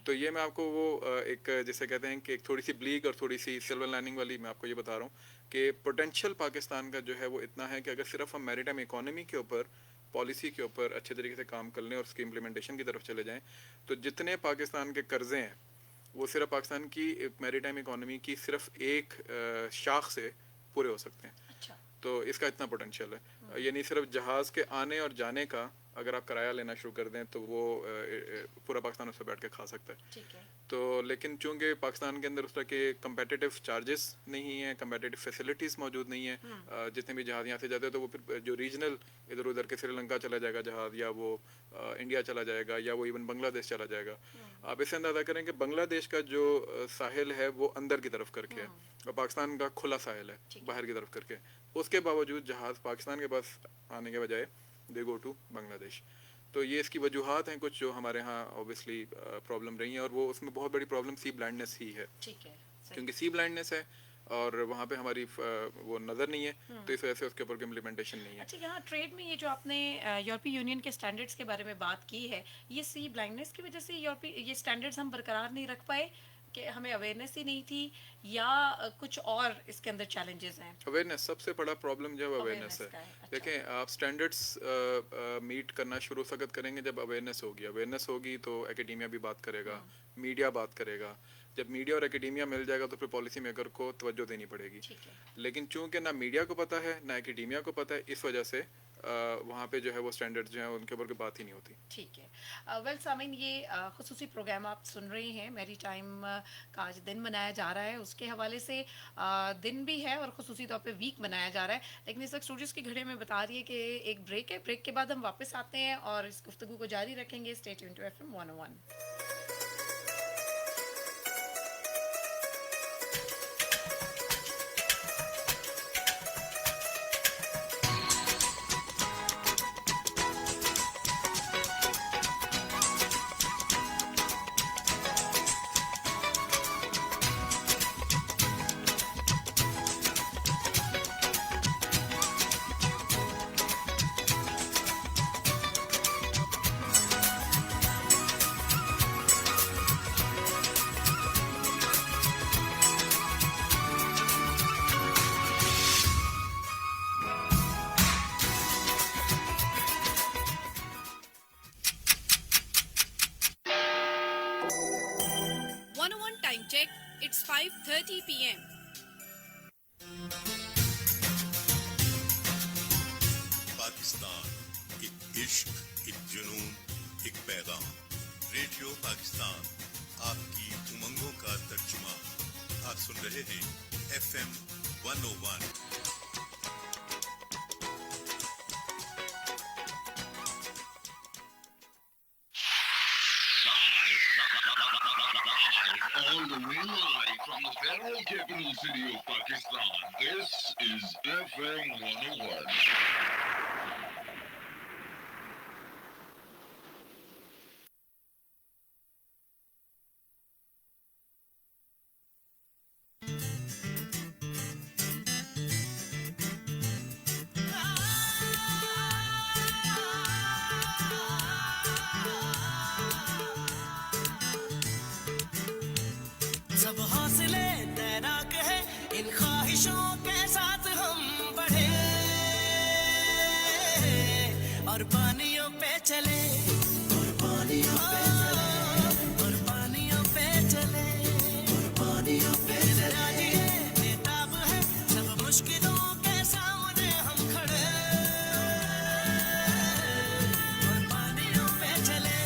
تو یہ میں آپ کو وہ ایک جسے کہتے ہیں کہ ایک تھوڑی سی بلیک اور تھوڑی سی سلور لائننگ والی میں آپ کو یہ بتا رہا ہوں کہ پوٹینشیل پاکستان کا جو ہے وہ اتنا ہے کہ اگر صرف ہم میریٹائم اکانومی کے اوپر، پالیسی کے اوپر اچھے طریقے سے کام کر لیں اور اس کی امپلیمنٹیشن کی طرف چلے جائیں تو جتنے پاکستان کے قرضے ہیں وہ صرف پاکستان کی میریٹائم اکانومی کی صرف ایک شاخ سے پورے ہو سکتے ہیں. تو اس کا اتنا پوٹینشیل ہے، یعنی صرف جہاز کے آنے اور جانے کا اگر آپ کرایہ لینا شروع کر دیں تو وہ پورا پاکستان اس پہ بیٹھ کے کھا سکتا ہے. تو لیکن چونکہ پاکستان کے اندر اس طرح کے کمپیٹیٹیو چارجز نہیں ہیں، کمپیٹیٹیو فیسلٹیز موجود نہیں ہیں، جتنے بھی جہاز یہاں سے جاتے ہیں تو وہ پھر جو ریجنل ادھر ادھر کے سری لنکا چلا جائے گا جہاز، یا وہ انڈیا چلا جائے گا، یا وہ ایون بنگلہ دیش چلا جائے گا. آپ اس سے اندازہ کریں کہ بنگلہ دیش کا جو ساحل ہے وہ اندر کی طرف کر کے ہے، اور پاکستان کا کھلا ساحل ہے باہر کی طرف کر کے. اس کے باوجود جہاز پاکستان کے پاس آنے کے بجائے دے گو ٹو بنگلہ دیش. تو یہ اس کی وجوہات ہیں کچھ جو ہمارے ہاں اوبیسلی پرابلم رہی ہیں، اور وہ اس میں بہت بڑی پرابلم سی بلائنڈنس ہی ہے، کیونکہ سی بلائنڈنس ہے اور وہاں پہ ہماری وہ نظر نہیں ہے، تو اس وجہ سے اس کے اوپر امپلیمنٹیشن نہیں ہے. اچھا، یہاں ٹریڈ میں یہ جو آپ نے یورپی یونین کے اسٹینڈرڈس کے بارے میں بات کی ہے، یہ سی بلائنڈنس کی وجہ سے یہ اسٹینڈرڈس ہم برقرار نہیں رکھ پائے کہ ہمیں اویئرنیس ہی نہیں تھی یا کچھ اور اس کے اندر چیلنجز ہیں؟ اویئرنیس سب سے بڑا پرابلم جو ہے اویئرنیس ہے. کا ہے. اچھا. دیکھیں آپ اسٹینڈرڈس میٹ کرنا شروع سخت کریں گے جب اویئرنیس ہوگی. اویئرنیس ہوگی تو اکیڈیمیا بھی بات کرے گا, میڈیا بات کرے گا. جب میڈیا اور اکیڈیمیا مل جائے گا تو پھر پالیسی میکر کو توجہ دینی پڑے گی. لیکن چونکہ نہ میڈیا کو پتہ ہے نہ اکیڈیمیا کو پتہ ہے, اس وجہ سے وہاں پہ جو ہے وہ اسٹینڈرڈ جو ہیں ان کے اوپر کوئی بات ہی نہیں ہوتی. ٹھیک ہے. ویل سامعین, یہ خصوصی پروگرام آپ سن رہے ہیں. میری ٹائم کا آج دن منایا جا رہا ہے, اس کے حوالے سے دن بھی ہے اور خصوصی طور پہ ویک منایا جا رہا ہے. لیکن اس وقت اسٹوڈیوز کی گھڑی میں بتا رہی ہے کہ ایک بریک ہے, بریک کے بعد ہم واپس آتے ہیں اور اس گفتگو کو جاری رکھیں گے. Stay tune to FM 101. It's 5:30 p.m. Pakistan, ایک عشق, ایک جنون, ایک پیغام. ریڈیو پاکستان آپ کی امنگوں کا ترجمہ. آپ سن رہے ہیں FM 101. All the way live from the federal capital city of Pakistan, this is FM 101. سب حوصلے تیراک ہے, ان خواہشوں کے ساتھ ہم بڑھے اور پانیوں پہ چلے, اور پانیوں پہ چلے, اور پانیوں پہ چلے, اور پانیوں پہ چلے. بےتاب ہے سب مشکلوں کے سامنے ہم کھڑے, اور پانیوں پہ چلے,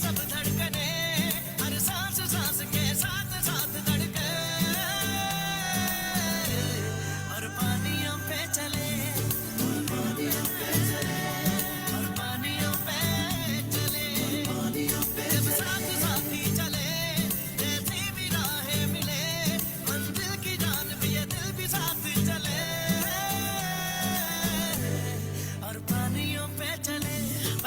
سب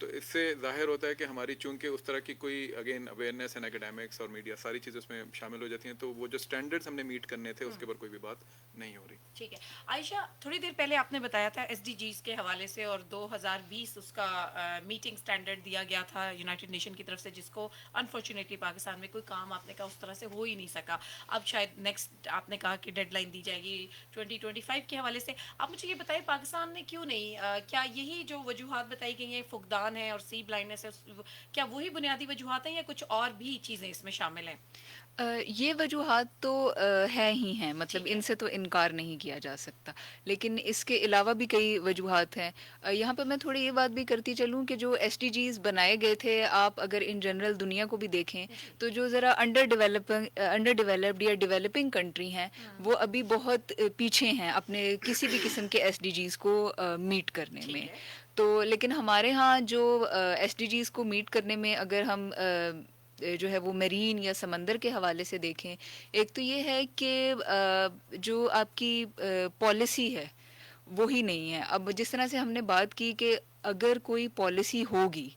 تو اس سے ظاہر ہوتا ہے کہ ہماری چونکہ اس طرح کی کوئی اگین اویئرنیس اینڈ اکیڈیمکس اور میڈیا ساری چیزیں اس میں شامل ہو جاتی ہیں، تو وہ جو اسٹینڈرڈس ہم نے میٹ کرنے تھے اس کے اوپر کوئی بھی بات نہیں ہو رہی. ٹھیک ہے عائشہ، تھوڑی دیر پہلے آپ نے بتایا تھا ایس ڈی جیز کے حوالے سے، اور 2020 اس کا میٹنگ سٹینڈرڈ دیا گیا تھا یونائٹڈ نیشن کی طرف سے، جس کو انفارچونیٹلی پاکستان میں کوئی کام آپ نے کہا اس طرح سے ہو ہی نہیں سکا. اب شاید نیکسٹ آپ نے کہا کہ ڈیڈ لائن دی جائے گی 2025 کے حوالے سے. آپ مجھے یہ بتائیں پاکستان نے کیوں نہیں، کیا یہی جو وجوہات بتائی گئی ہیں، فقدان ہے اور سی بلائنڈنس ہے، کیا وہی بنیادی وجوہات ہیں یا کچھ اور بھی چیزیں اس میں شامل ہیں؟ یہ وجوہات تو ہیں ہی ہیں، مطلب ان سے تو انکار نہیں کیا جا سکتا، لیکن اس کے علاوہ بھی کئی وجوہات ہیں. یہاں پہ میں تھوڑی یہ بات بھی کرتی چلوں کہ جو ایس ڈی جیز بنائے گئے تھے، آپ اگر ان جنرل دنیا کو بھی دیکھیں تو جو ذرا انڈر ڈیولپڈ یا ڈیولپنگ کنٹری ہیں وہ ابھی بہت پیچھے ہیں اپنے کسی بھی قسم کے ایس ڈی جیز کو میٹ کرنے میں. تو لیکن ہمارے ہاں جو ایس ڈی جیز کو میٹ کرنے میں اگر ہم جو ہے وہ میرین یا سمندر کے حوالے سے دیکھیں، ایک تو یہ ہے کہ جو آپ کی پالیسی ہے وہی نہیں ہے. اب جس طرح سے ہم نے بات کی کہ اگر کوئی پالیسی ہوگی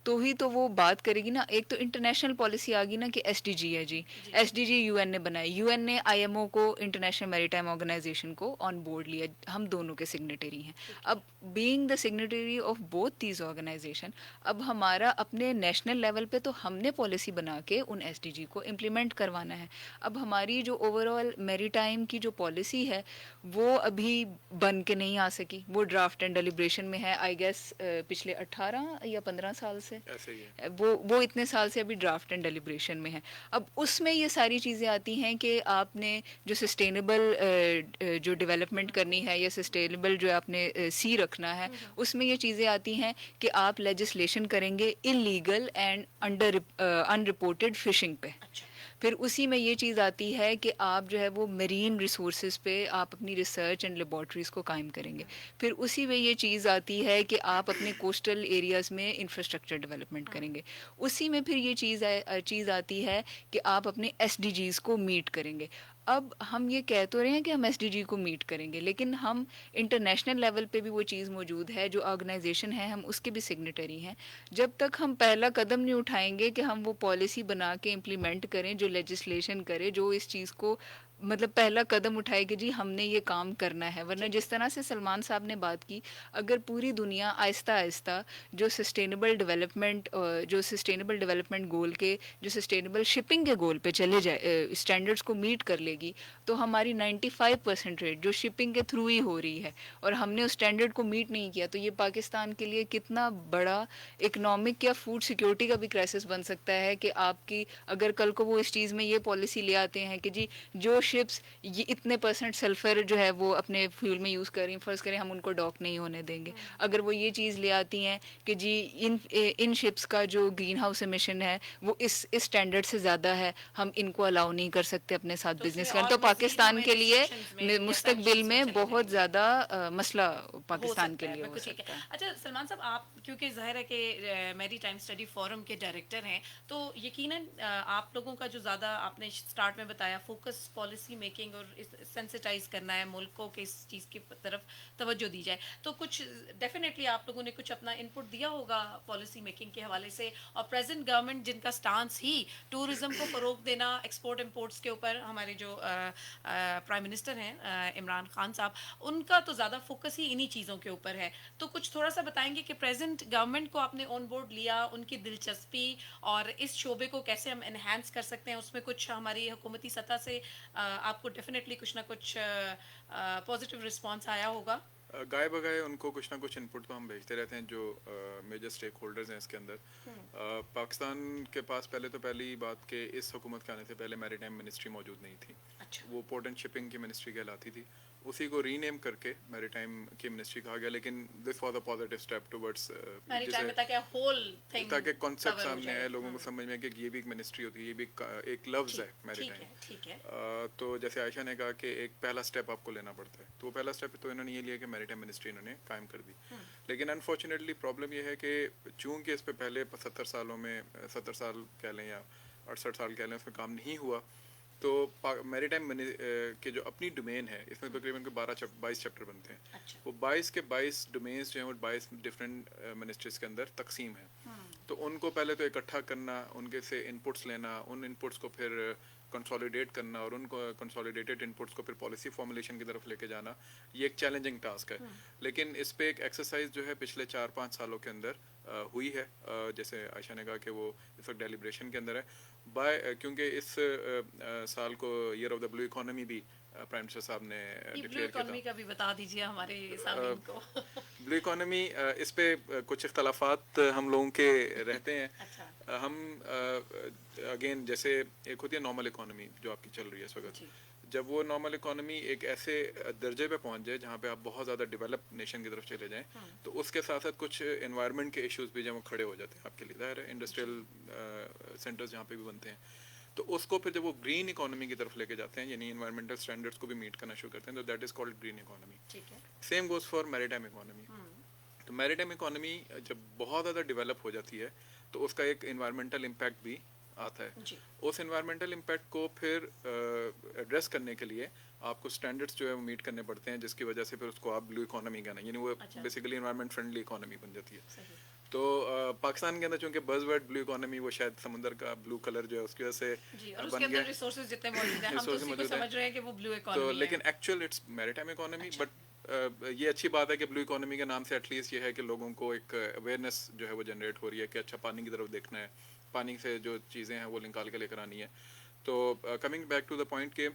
تو ہی تو وہ بات کرے گی نا. ایک تو انٹرنیشنل پالیسی آ گئی نا کہ ایس ڈی جی ہے جی، S D G U N نے بنائی، یو این نے آئی ایم او کو، انٹرنیشنل میری ٹائم آرگنائزیشن کو آن بورڈ لیا، ہم دونوں کے سگنیٹری ہیں. اب being the signatory of both these organization, اب ہمارا اپنے نیشنل لیول پہ تو ہم نے پالیسی بنا کے ان ایس ڈی جی کو امپلیمنٹ کروانا ہے. اب ہماری جو اوور آل میری ٹائم کی جو پالیسی ہے وہ ابھی بن کے نہیں آ سکی، وہ ڈرافٹ اینڈ ڈیلیبریشن میں ہے آئی گیس پچھلے 18 یا 15 سال سے، ایسے ہی ہے. وہ اتنے سال سے ابھی ڈرافٹ اینڈ ڈیلیبریشن میں ہے. اب اس میں یہ ساری چیزیں آتی ہیں کہ آپ نے جو سسٹینیبل جو ڈیولپمنٹ کرنی ہے یا سسٹینیبل جو آپ نے سی رکھنا ہے، اس میں یہ چیزیں آتی ہیں کہ آپ لیجسلیشن کریں گے illegal and unreported fishing پہ. پھر اسی میں یہ چیز آتی ہے کہ آپ جو ہے وہ میرین ریسورسز پہ آپ اپنی ریسرچ اینڈ لیبارٹریز کو قائم کریں گے. پھر اسی میں یہ چیز آتی ہے کہ آپ اپنے کوسٹل ایریاز میں انفراسٹرکچر ڈیولپمنٹ کریں گے. اسی میں پھر یہ چیز آتی ہے کہ آپ اپنے ایس ڈی جیز کو میٹ کریں گے. اب ہم یہ کہہ تو رہے ہیں کہ ہم ایس ڈی جی کو میٹ کریں گے، لیکن ہم انٹرنیشنل لیول پہ بھی وہ چیز موجود ہے، جو آرگنائزیشن ہے ہم اس کے بھی سگنیٹری ہیں. جب تک ہم پہلا قدم نہیں اٹھائیں گے کہ ہم وہ پالیسی بنا کے امپلیمنٹ کریں، جو لیجسلیشن کرے، جو اس چیز کو مطلب پہلا قدم اٹھائے کہ جی ہم نے یہ کام کرنا ہے. ورنہ جس طرح سے سلمان صاحب نے بات کی، اگر پوری دنیا آہستہ آہستہ جو سسٹینیبل ڈیولپمنٹ گول کے، جو سسٹینیبل شپنگ کے گول پہ چلے جائے، اسٹینڈرڈس کو میٹ کر لے گی، تو ہماری 95% ریٹ جو شپنگ کے تھرو ہی ہو رہی ہے اور ہم نے اس اسٹینڈرڈ کو میٹ نہیں کیا، تو یہ پاکستان کے لیے کتنا بڑا اکنامک یا فوڈ سیکیورٹی کا بھی کرائسس بن سکتا ہے کہ آپ کی اگر کل کو وہ اس چیز میں یہ پالیسی لے آتے ہیں کہ جی جو شپس یہ اتنے % سلفر جو ہے وہ اپنے فیول میں یوز کریں، فرض کریں ہم ان کو ڈاک نہیں ہونے دیں گے. اگر وہ یہ چیز لے آتی ہیں کہ جی ان شپس کا جو گرین ہاؤس ایمیشن ہے وہ اس اسٹینڈرڈ سے زیادہ ہے، ہم ان کو الاؤ نہیں کر سکتے اپنے ساتھ بزنس کریں، تو پاکستان کے لیے مستقبل میں بہت زیادہ مسئلہ پاکستان کے لیے ہو سکتا ہے. اچھا سلمان صاحب، آپ کیونکہ ظاہر ہے کہ میری ٹائم اسٹڈی فورم کے ڈائریکٹر ہیں، تو یقیناً آپ لوگوں کا جو زیادہ آپ نے اسٹارٹ میں بتایا فوکس پالیسی میکنگ اور سینسٹائز کرنا ہے ملک کو کہ اس چیز کی طرف توجہ دی جائے، تو کچھ ڈیفینیٹلی آپ لوگوں نے کچھ اپنا ان پٹ دیا ہوگا پالیسی میکنگ کے حوالے سے. اور پریزنٹ گورنمنٹ جن کا سٹانس ہی ٹورزم کو فروغ دینا، ایکسپورٹ امپورٹس کے اوپر، ہمارے جو پرائم منسٹر ہیں عمران خان صاحب، ان کا تو زیادہ فوکس ہی انہی چیزوں کے اوپر ہے. تو کچھ تھوڑا سا بتائیں گے کہ پریزنٹ گورنمنٹ کو آپ نے آن بورڈ لیا، ان کی دلچسپی اور اس شعبے کو کیسے ہم انہینس کر سکتے ہیں. اس میں کچھ ہماری حکومتی سطح سے آپ کو ڈیفینیٹلی کچھ نہ کچھ پازیٹیو رسپانس آیا ہوگا. گائے بگائے ان کو کچھ نہ کچھ ان پٹ تو ہم بھیجتے رہتے ہیں جو میجر اسٹیک ہولڈرز ہیں اس کے اندر. پاکستان کے پاس پہلی بات کہ اس حکومت کے آنے سے پہلے میری ٹائم منسٹری موجود نہیں تھی. وہ پورٹ اینڈ شپنگ کی منسٹری کہلاتی تھی، اسی کو ری نیم کر کے میری ٹائم کی منسٹری کہا گیا. لیکن this was a positive step towards تاکہ کانسیپٹ سامنے آئے، لوگوں کو سمجھ میں کہ یہ بھی ایک منسٹری ہوتی ہے، یہ بھی ایک لفظ ہے میری ٹائم. تو جیسے عائشہ نے کہا کہ ایک پہلا اسٹیپ آپ کو لینا پڑتا ہے، تو وہ پہلا اسٹیپ تو انہوں نے یہ لیا کہ میری ٹائم منسٹری انہوں نے قائم کر دی. لیکن انفارچونیٹلی پرابلم یہ ہے کہ چونکہ اس پہ پہلے 70 سال کہہ لیں یا 68 سال کہہ لیں اس میں کام نہیں ہوا، تو میری ٹائم کے جو اپنی ڈومین ہے اس میں تقریباً 22 چیپٹر بنتے ہیں. وہ 22 کے 22 ڈومینس جو ہیں وہ 22 ڈفرینٹ منسٹریز کے اندر تقسیم ہیں. تو ان کو پہلے تو اکٹھا کرنا, ان کے سے ان پٹس لینا, ان ان پٹس کو پھر کنسالیڈیٹ کرنا اور ان کو کنسالیڈیٹڈ ان پٹس کو پھر پالیسی فارمولیشن کی طرف لے کے جانا, یہ ایک چیلنجنگ ٹاسک ہے. لیکن اس پہ ایک ایکسرسائز جو ہے پچھلے 4-5 سالوں کے اندر ہوئی ہے, جیسے عائشہ نے کہا کہ وہ اس وقت ڈیلیبریشن کے اندر ہے. کیونکہ اس سال کو year of the blue economy بھی پرائم منسٹر صاحب نے بلو ڈکلیئر کیا اکانومی کا بھی بتا دیجیے ہمارے سامعین کو. بلو اکانومی, اس پہ کچھ اختلافات ہم لوگوں کے رہتے ہیں. ہم اگین جیسے ایک ہوتی ہے نارمل اکانومی جو آپ کی چل رہی ہے اس وقت, جب وہ نارمل اکانومی ایک ایسے درجے پہ پہنچ جائے جہاں پہ آپ بہت زیادہ ڈیولپ نیشن کی طرف چلے جائیں, تو اس کے ساتھ ساتھ کچھ انوائرمنٹ کے ایشوز بھی جب وہ کھڑے ہو جاتے ہیں آپ کے لیے, ظاہر ہے انڈسٹریل سینٹرز جہاں پہ بھی بنتے ہیں, تو اس کو پھر جب وہ گرین اکانومی کی طرف لے کے جاتے ہیں, یعنی انوائرمنٹل اسٹینڈرڈس کو بھی میٹ کرنا شروع کرتے ہیں, تو that is called green economy. Same goes for میری ٹائم اکانومی. تو میری ٹائم اکانومی جب بہت زیادہ ڈیولپ ہو جاتی ہے تو اس کا ایک انوائرمنٹل امپیکٹ بھی آتا ہے. اس انوائرمنٹل امپیکٹ کو پھر ایڈریس کرنے کے لیے آپ کو اسٹینڈرڈس جو ہے وہ میٹ کرنے پڑتے ہیں, جس کی وجہ سے پھر اس کو آپ بلو اکانومی کہنا, یعنی وہ بیسیکلی انوائرمنٹ فرینڈلی اکانومی بن جاتی ہے. تو پاکستان کے اندر چونکہ بز ورڈ بلو اکانومی, وہ شاید سمندر کا بلو کلر جو ہے اس کی وجہ سے بن گیا, ریسورسز جتنے موجود ہیں ہم تو اسی کو سمجھ رہے ہیں کہ وہ بلو اکانومی تو ہے. لیکن ایکچوئل اٹس میری ٹائم اکانومی. بٹ یہ اچھی بات ہے کہ بلو اکانومی کے نام سے ایٹ لیسٹ یہ ہے کہ لوگوں کو ایک اویئرنیس جو ہے وہ جنریٹ ہو رہی ہے کہ اچھا پانی کی طرف دیکھنا ہے, پانی سے جو چیزیں ہیں وہ نکال کے لے کر آنی ہے. تو coming back to the point کہ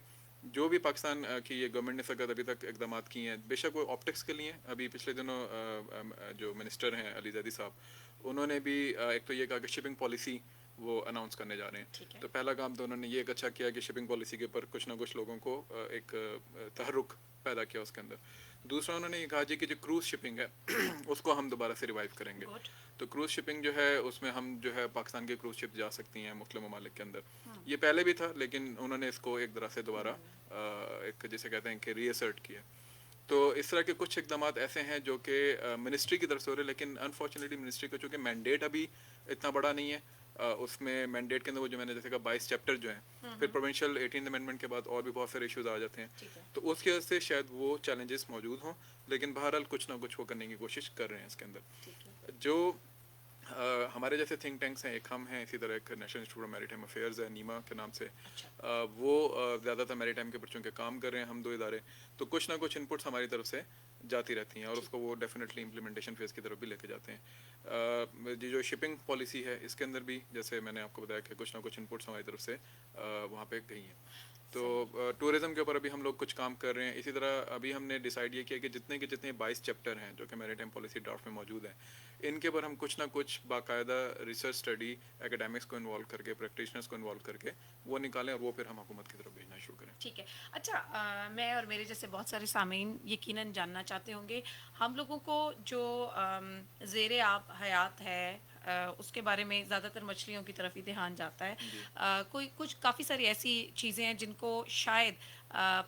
جو بھی پاکستان کی یہ گورنمنٹ نے سکت ابھی تک اقدامات کیے ہیں, بے شک وہ آپٹکس کے لیے. ابھی پچھلے دنوں جو منسٹر ہیں علی زیدی صاحب, انہوں نے بھی ایک تو یہ کہا کہ شپنگ پالیسی وہ اناؤنس کرنے جا رہے ہیں. تو پہلا کام تو انہوں نے یہ ایک اچھا کیا کہ شپنگ پالیسی کے اوپر کچھ نہ کچھ لوگوں کو ایک تحرک پیدا کیا اس کے اندر. دوسرا انہوں نے یہ کہا جی کہ جو کروز شپنگ ہے اس کو ہم دوبارہ سے ریوائیو کریں گے. تو کروز شپنگ جو ہے اس میں ہم جو ہے پاکستان کے کروز شپ جا سکتی ہیں مختلف ممالک کے اندر. یہ پہلے بھی تھا لیکن انہوں نے اس کو ایک طرح سے دوبارہ ایک جیسے کہتے ہیں کہ ری اسرٹ کیا. تو اس طرح کے کچھ اقدامات ایسے ہیں جو کہ منسٹری کی طرف سے ہو رہے ہیں, لیکن انفارچونیٹلی منسٹری کا چونکہ مینڈیٹ ابھی اتنا بڑا نہیں ہے. اس میں مینڈیٹ کے اندر وہ جو میں نے جیسے کہا 22 چیپٹر جو ہیں, پھر پروونشل 18 امینڈمنٹ کے بعد اور بھی بہت سارے ایشوز آ جاتے ہیں. تو اس کی وجہ سے شاید وہ چیلنجز موجود ہوں, لیکن بہرحال کچھ نہ کچھ وہ کرنے کی کوشش کر رہے ہیں اس کے اندر. جو ہمارے جیسے تھنک ٹینکس ہیں, ایک ہم ہیں, اسی طرح ایک نیشنل انسٹیٹیوٹ آف میری ٹائم افیئرز ہے نیما کے نام سے, وہ زیادہ تر میری ٹائم کے بچوں کے کام کر رہے ہیں. ہم 2 ادارے, تو کچھ نہ کچھ انپٹس ہماری طرف سے جاتی رہتی ہیں اور اس کو وہ ڈیفینیٹلی امپلیمنٹیشن فیز کی طرف بھی لے کے جاتے ہیں. جو شپنگ پالیسی ہے اس کے اندر بھی جیسے میں نے آپ کو بتایا کہ کچھ نہ کچھ انپٹس ہماری طرف سے وہاں پہ گئی ہیں. تو ٹورزم کے اوپر ابھی ہم لوگ کچھ کام کر رہے ہیں. اسی طرح ابھی ہم نے ڈیسائیڈ یہ کیا کہ جتنے 22 چیپٹر ہیں جو کہ میری ٹائم پالیسی ڈرافٹ میں موجود ہیں, ان کے اوپر ہم کچھ نہ کچھ باقاعدہ ریسرچ اسٹڈی اکیڈیمکس کو انوالو کر کے, پریکٹیشنرس کو انوالو کر کے وہ نکالیں اور وہ پھر ہم حکومت کی طرف بھیجنا شروع کریں. ٹھیک ہے. اچھا, میں اور میرے جیسے بہت سارے سامعین یقیناً جاننا چاہتے ہوں گے, ہم لوگوں کو جو زیر آب حیات ہے اس کے بارے میں زیادہ تر مچھلیوں کی طرف ہی دھیان جاتا ہے. کوئی کچھ کافی ساری ایسی چیزیں ہیں جن کو شاید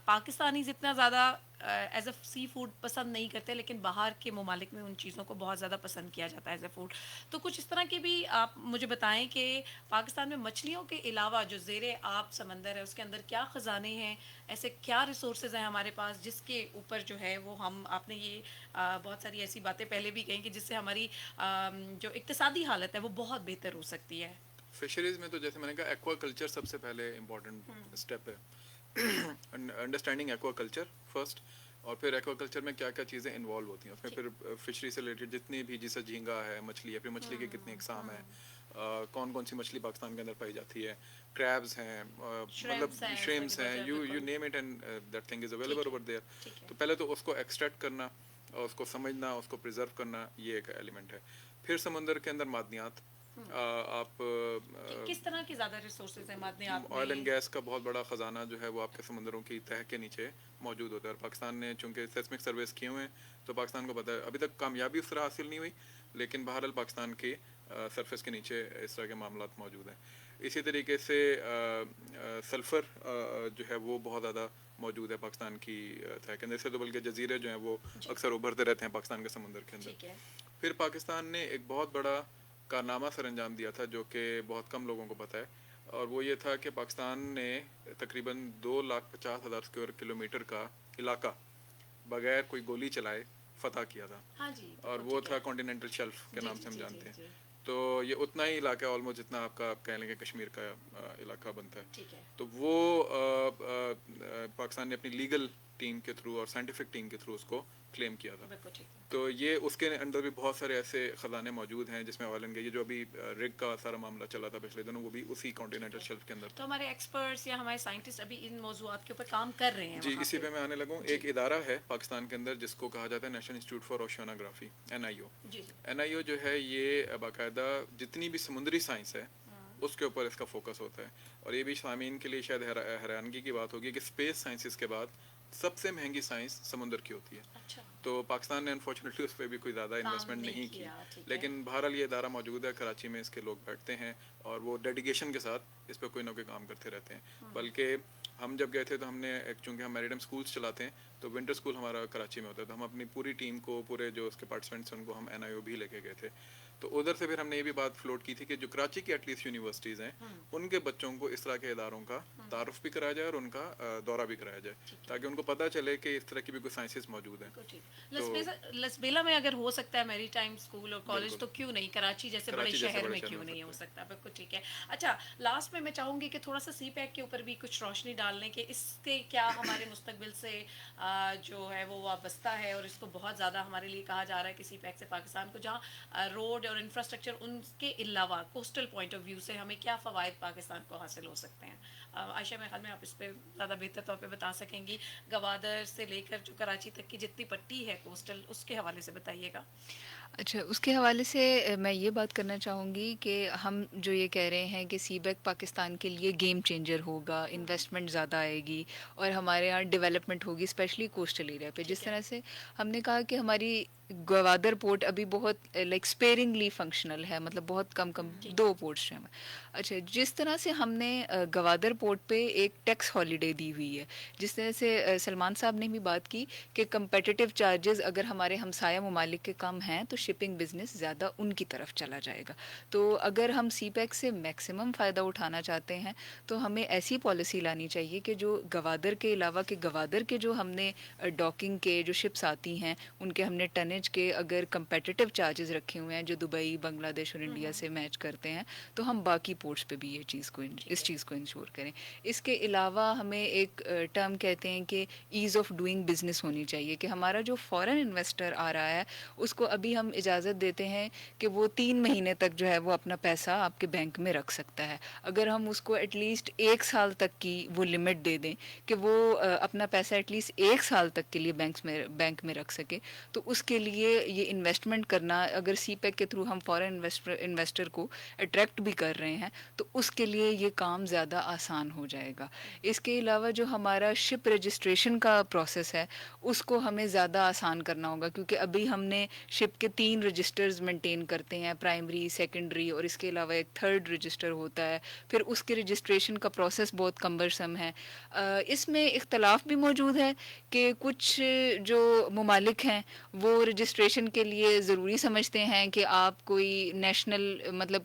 پاکستانی جتنا زیادہ ایز اے سی فوڈ پسند نہیں کرتے, لیکن باہر کے ممالک میں ان چیزوں کو بہت زیادہ پسند کیا جاتا ہے ایز اے فوڈ. تو کچھ اس طرح کی بھی آپ مجھے بتائیں کہ پاکستان میں مچھلیوں کے علاوہ جو زیر آب سمندر ہے اس کے اندر کیا خزانے ہیں, ایسے کیا ریسورسز ہیں ہمارے پاس جس کے اوپر جو ہے وہ ہم, آپ نے یہ بہت ساری ایسی باتیں پہلے بھی کہیں کہ جس سے ہماری جو اقتصادی حالت ہے وہ بہت بہتر ہو سکتی ہے. فشریز میں تو جیسے میں نے کہا ایکوا کلچر سب سے پہلے امپورٹنٹ اسٹیپ ہے. انڈرسٹینڈنگ ایکوا کلچر فرسٹ, اور پھر ایکوا کلچر میں کیا کیا چیزیں انوالو ہوتی ہیں اس میں, پھر فشری سے ریلیٹڈ جتنی بھی, جیسے جھینگا ہے, مچھلی ہے, پھر مچھلی کی کتنی اقسام ہیں, کون کون سی مچھلی پاکستان کے اندر پائی جاتی ہے, کریبز ہیں, مطلب شریمس ہیں, you name it and that thing is available over there. تو پہلے تو اس کو ایکسٹریکٹ کرنا, اس کو سمجھنا, اس کو پریزرو کرنا, یہ ایک ایلیمنٹ ہے. پھر سمندر کے اندر معدنیات, آپ کس طرح کی زیادہ ریسورسز ہیں معدنیات میں؟ آئل اینڈ گیس کا بہت بڑا خزانہ جو ہے وہ آپ کے سمندروں کی تہہ کے نیچے موجود ہوتا ہے. اور پاکستان نے چونکہ سیسمک سرویز کیے ہوئے ہیں تو پاکستان کو پتہ ہے, ابھی تک کامیابی اس طرح حاصل نہیں ہوئی, لیکن بہرحال پاکستان کے سرفیس کے نیچے اس طرح کے معاملات موجود ہیں. اسی طریقے سے سلفر جو ہے وہ بہت زیادہ موجود ہے پاکستان کی تہہ کے اندر سے, تو بلکہ جزیرے جو ہیں وہ اکثر ابھرتے رہتے ہیں پاکستان کے سمندر کے اندر. پھر پاکستان نے ایک بہت بڑا کارنامہ سر انجام دیا تھا جو کہ بہت کم لوگوں کو پتہ ہے. اور وہ یہ تھا کہ پاکستان نے تقریباً 2,50,000 اسکوائر کلومیٹر کا علاقہ بغیر کوئی گولی چلائے فتح کیا تھا. ہاں جی. اور وہ تھا کانٹیننٹل شیلف کے نام سے ہم جانتے ہیں. تو یہ اتنا ہی علاقہ ہے آلموسٹ جتنا آپ کا آپ کہہ لیں کہ کشمیر کا علاقہ بنتا ہے. تو وہ پاکستان نے اپنی لیگل ٹیم کے تھرو اور سائنٹیفک ٹیم کے تھرو اس کو کلیم کیا تھا. تو یہ اس کے اندر بھی بہت سارے ایسے خزانے موجود ہیں جس میں والن یہ جو ابھی رگ کا سارا معاملہ چلا تھا پچھلے دنوں وہ بھی اسی کانٹیننٹل شیلف کے اندر. تو ہمارے ایکسپرٹس یا ہمارے سائنٹسٹ ابھی ان موضوعات کے اوپر کام کر رہے ہیں. جی اسی پہ میں آنے لگوں. ایک ادارہ ہے پاکستان کے اندر جس کو کہا جاتا ہے national institute for oceanography NIO. NIO جو ہے یہ باقاعدہ جتنی بھی سمندری سائنس ہے اس کے اوپر اس کا فوکس ہوتا ہے. اور یہ بھی سامعین کے لیے شاید حیرانگی کی بات ہوگی کہ اسپیس سائنسز کے بعد سب سے مہنگی سائنس سمندر کی ہوتی ہے. تو پاکستان نے انفارچونیٹلی اس پہ بھی کوئی زیادہ انویسٹمنٹ نہیں کی, لیکن بہرحال یہ ادارہ موجود ہے کراچی میں. اس کے لوگ بیٹھتے ہیں اور وہ ڈیڈیکیشن کے ساتھ اس پہ کوئی نہ کوئی کام کرتے رہتے ہیں. بلکہ ہم جب گئے تھے تو ہم نے چونکہ ہم میریٹائم اسکولس چلاتے ہیں تو ونٹر اسکول ہمارا کراچی میں ہوتا ہے, تو ہم اپنی پوری ٹیم کو پورے جو اس کے پارٹیسپینٹس ہیں ان کو ہم NIO بھی لے کے گئے تھے. تو ادھر سے پھر ہم نے یہ بھی بات فلوٹ کی تھی کہ جو کراچی کی ایٹ لیسٹ یونیورسٹیز ہیں ان کے بچوں کو اس طرح کے اداروں کا تعارف بھی کرایا جائے اور ان کا دورہ بھی کرایا جائے تاکہ ان کو پتہ چلے کہ اس طرح کی بھی کوئی سائنسز موجود ہیں. لسبیلا میں اگر ہو سکتا ہے میری ٹائم اسکول اور کالج تو کیوں نہیں کراچی جیسے بڑے شہر میں کیوں نہیں ہو سکتا. بالکل ٹھیک ہے. اچھا لاسٹ میں چاہوں گی کہ تھوڑا سا سی پیک کے اوپر بھی کچھ روشنی ڈالنے کے اس کے کیا ہمارے مستقبل سے جو ہے وہ وابستہ ہے, اور اس کو بہت زیادہ ہمارے لیے کہا جا رہا ہے کہ سی پیک سے پاکستان کو جہاں روڈ اور انفراسٹرکچر ان کے علاوہ کوسٹل پوائنٹ آف ویو سے ہمیں کیا فوائد پاکستان کو حاصل ہو سکتے ہیں. عائشہ میرے خیال میں آپ اس پہ زیادہ بہتر طور پہ بتا سکیں گی. گوادر سے لے کر جو کراچی تک کی جتنی پٹی ہے کوسٹل اس کے حوالے سے بتائیے گا. اچھا اس کے حوالے سے میں یہ بات کرنا چاہوں گی کہ ہم جو یہ کہہ رہے ہیں کہ سی بیک پاکستان کے لیے گیم چینجر ہوگا, انویسٹمنٹ زیادہ آئے گی اور ہمارے یہاں ڈیولپمنٹ ہوگی اسپیشلی کوسٹل ایریا پہ. جس طرح سے ہم نے کہا کہ ہماری گوادر پورٹ ابھی بہت لائک اسپیرنگلی فنکشنل ہے, مطلب بہت کم 2 پورٹس ہیں. اچھا جس طرح سے ہم نے گوادر پورٹ پہ ایک ٹیکس ہالیڈے دی ہوئی ہے, جس طرح سے سلمان صاحب نے بھی بات کی کہ کمپیٹیٹیو چارجز اگر ہمارے ہمسایہ ممالک کے کم ہیں تو شپنگ بزنس زیادہ ان کی طرف چلا جائے گا. تو اگر ہم سی پیک سے میکسیمم فائدہ اٹھانا چاہتے ہیں تو ہمیں ایسی پالیسی لانی چاہیے کہ جو گوادر کے علاوہ کہ گوادر کے جو ہم نے ڈاکنگ کے جو شپس آتی ہیں ان کے ہم نے ٹنیج کے اگر کمپیٹیٹیو چارجز رکھے ہوئے ہیں جو دبئی, بنگلہ دیش اور انڈیا سے میچ کرتے ہیں تو ہم باقی پورٹس پہ بھی یہ چیز کو اس چیز کو انشور کریں. اس کے علاوہ ہمیں ایک ٹرم کہتے ہیں کہ ایز آف ڈوئنگ بزنس ہونی چاہیے کہ ہمارا جو فورن انویسٹر آ رہا ہے اس کو ابھی ہم اجازت دیتے ہیں کہ وہ 3 مہینے تک جو ہے وہ اپنا پیسہ آپ کے بینک میں رکھ سکتا ہے. اگر ہم اس کو ایٹ لیسٹ 1 سال تک کی وہ لمٹ دے دیں کہ وہ اپنا پیسہ ایٹ لیسٹ 1 سال تک کے لیے بینک میں رکھ سکے تو اس کے لیے یہ انویسٹمنٹ کرنا, اگر سی پیک کے تھرو ہم فورن انویسٹر کو اٹریکٹ بھی کر رہے ہیں تو اس کے لیے یہ کام زیادہ آسان ہو جائے گا. اس کے علاوہ جو ہمارا شپ رجسٹریشن کا پروسیس ہے اس کو ہمیں زیادہ آسان کرنا ہوگا کیونکہ ابھی ہم نے شپ کے 3 رجسٹرز مینٹین کرتے ہیں, پرائمری, سیکنڈری اور اس کے علاوہ ایک 3rd رجسٹر ہوتا ہے. پھر اس کے رجسٹریشن کا پروسیس بہت کمبرسم ہے. اس میں اختلاف بھی موجود ہے کہ کچھ جو ممالک ہیں وہ رجسٹریشن کے لیے ضروری سمجھتے ہیں کہ آپ کوئی نیشنل مطلب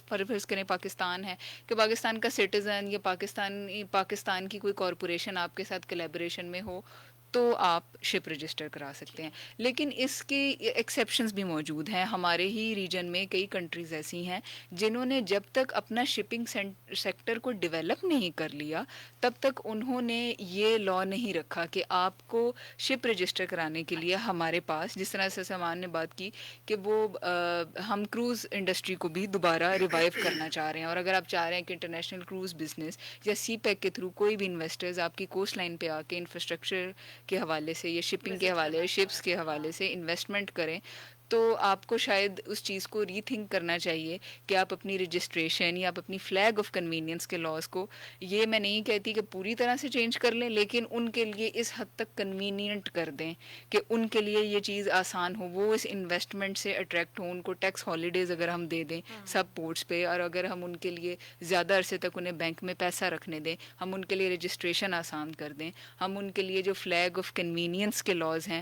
فرض کریں پاکستان ہے کہ پاکستان کا سٹیزن یا پاکستان کی کوئی کارپوریشن آپ کے ساتھ کولیبریشن میں ہو تو آپ شپ رجسٹر کرا سکتے ہیں. لیکن اس کے ایکسیپشنز بھی موجود ہیں. ہمارے ہی ریجن میں کئی کنٹریز ایسی ہیں جنہوں نے جب تک اپنا شپنگ سیکٹر کو ڈیولپ نہیں کر لیا تب تک انہوں نے یہ لا نہیں رکھا کہ آپ کو شپ رجسٹر کرانے کے لیے ہمارے پاس, جس طرح سے سامان نے بات کی کہ وہ ہم کروز انڈسٹری کو بھی دوبارہ ریوائیو کرنا چاہ رہے ہیں. اور اگر آپ چاہ رہے ہیں کہ انٹرنیشنل کروز بزنس یا سی پیک کے تھرو کوئی بھی انویسٹرز آپ کی کوسٹ لائن پہ آ کے انفراسٹرکچر کے حوالے سے یا شپنگ کے حوالے, شپس کے حوالے سے انویسٹمنٹ کریں تو آپ کو شاید اس چیز کو ری تھنک کرنا چاہیے کہ آپ اپنی رجسٹریشن یا آپ اپنی فلیگ آف کنوینئنس کے لاز کو, یہ میں نہیں کہتی کہ پوری طرح سے چینج کر لیں لیکن ان کے لیے اس حد تک کنوینئنٹ کر دیں کہ ان کے لیے یہ چیز آسان ہو, وہ اس انویسٹمنٹ سے اٹریکٹ ہوں. ان کو ٹیکس ہالیڈیز اگر ہم دے دیں سب پورٹس پہ, اور اگر ہم ان کے لیے زیادہ عرصے تک انہیں بینک میں پیسہ رکھنے دیں, ہم ان کے لیے رجسٹریشن آسان کر دیں, ہم ان کے لیے جو فلیگ آف کنوینئنس کے لاز ہیں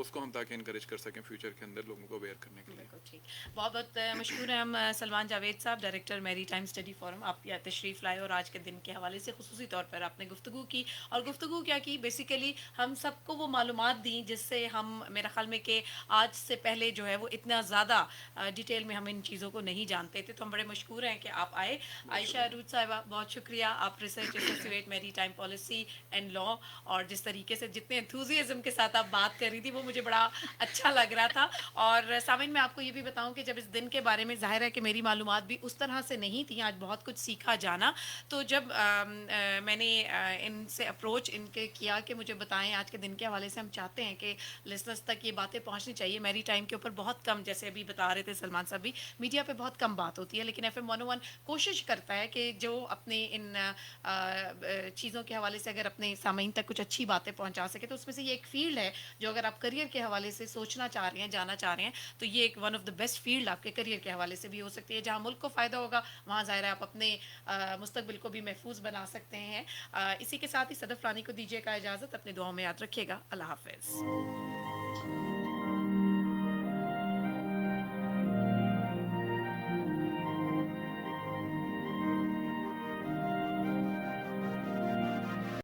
اس کو ہم تاکہ انکریج کر سکیں فیوچر کے اندر لوگوں کو اویئر کرنے کے لیے. بالکل ٹھیک. بہت بہت مشکور ہیں ہم سلمان جاوید صاحب, ڈائریکٹر میری ٹائم اسٹڈی فورم, آپ یہاں تشریف لائے اور آج کے دن کے حوالے سے خصوصی طور پر آپ نے گفتگو کی. اور گفتگو کیا کی, بیسیکلی ہم سب کو وہ معلومات دیں جس سے ہم, میرا خیال میں کہ آج سے پہلے جو ہے وہ اتنا زیادہ ڈیٹیل میں ہم ان چیزوں کو نہیں جانتے تھے. تو ہم بڑے مشکور ہیں کہ آپ آئے. عائشہ عروج صاحبہ بہت شکریہ, آپ ریسرچ ایسوسیٹ میری ٹائم پالیسی اینڈ لا, اور جس طریقے سے جتنے انتھوزیازم کے ساتھ آپ بات کر رہی تھی وہ مجھے بڑا اچھا لگ رہا تھا. اور سامعین میں آپ کو یہ بھی بتاؤں کہ جب اس دن کے بارے میں, ظاہر ہے کہ میری معلومات بھی اس طرح سے نہیں تھیں, آج بہت کچھ سیکھا جانا. تو جب میں نے ان سے اپروچ ان کے کیا کہ مجھے بتائیں آج کے دن کے حوالے سے, ہم چاہتے ہیں کہ لسنرز تک یہ باتیں پہنچنی چاہیے. میری ٹائم کے اوپر بہت کم, جیسے ابھی بتا رہے تھے سلمان صاحب بھی, میڈیا پہ بہت کم بات ہوتی ہے, لیکن ایف ایم 101 کوشش کرتا ہے کہ جو اپنے ان چیزوں کے حوالے سے اگر اپنے سامعین تک کچھ اچھی باتیں پہنچا سکے. تو اس میں سے یہ ایک فیلڈ ہے جو اگر آپ کریئر کے حوالے سے سوچنا چاہ رہے ہیں, جانا چاہ رہے ہیں, تو یہ ایک one of the best field آپ کے کریئر کے حوالے سے بھی ہو سکتی ہے. جہاں ملک کو فائدہ ہوگا وہاں ظاہر ہے آپ اپنے مستقبل کو بھی محفوظ بنا سکتے ہیں. اسی کے ساتھ ہی صدف رانی کو دیجیے گا اجازت, اپنے دعاؤں میں یاد رکھیے گا. اللہ حافظ.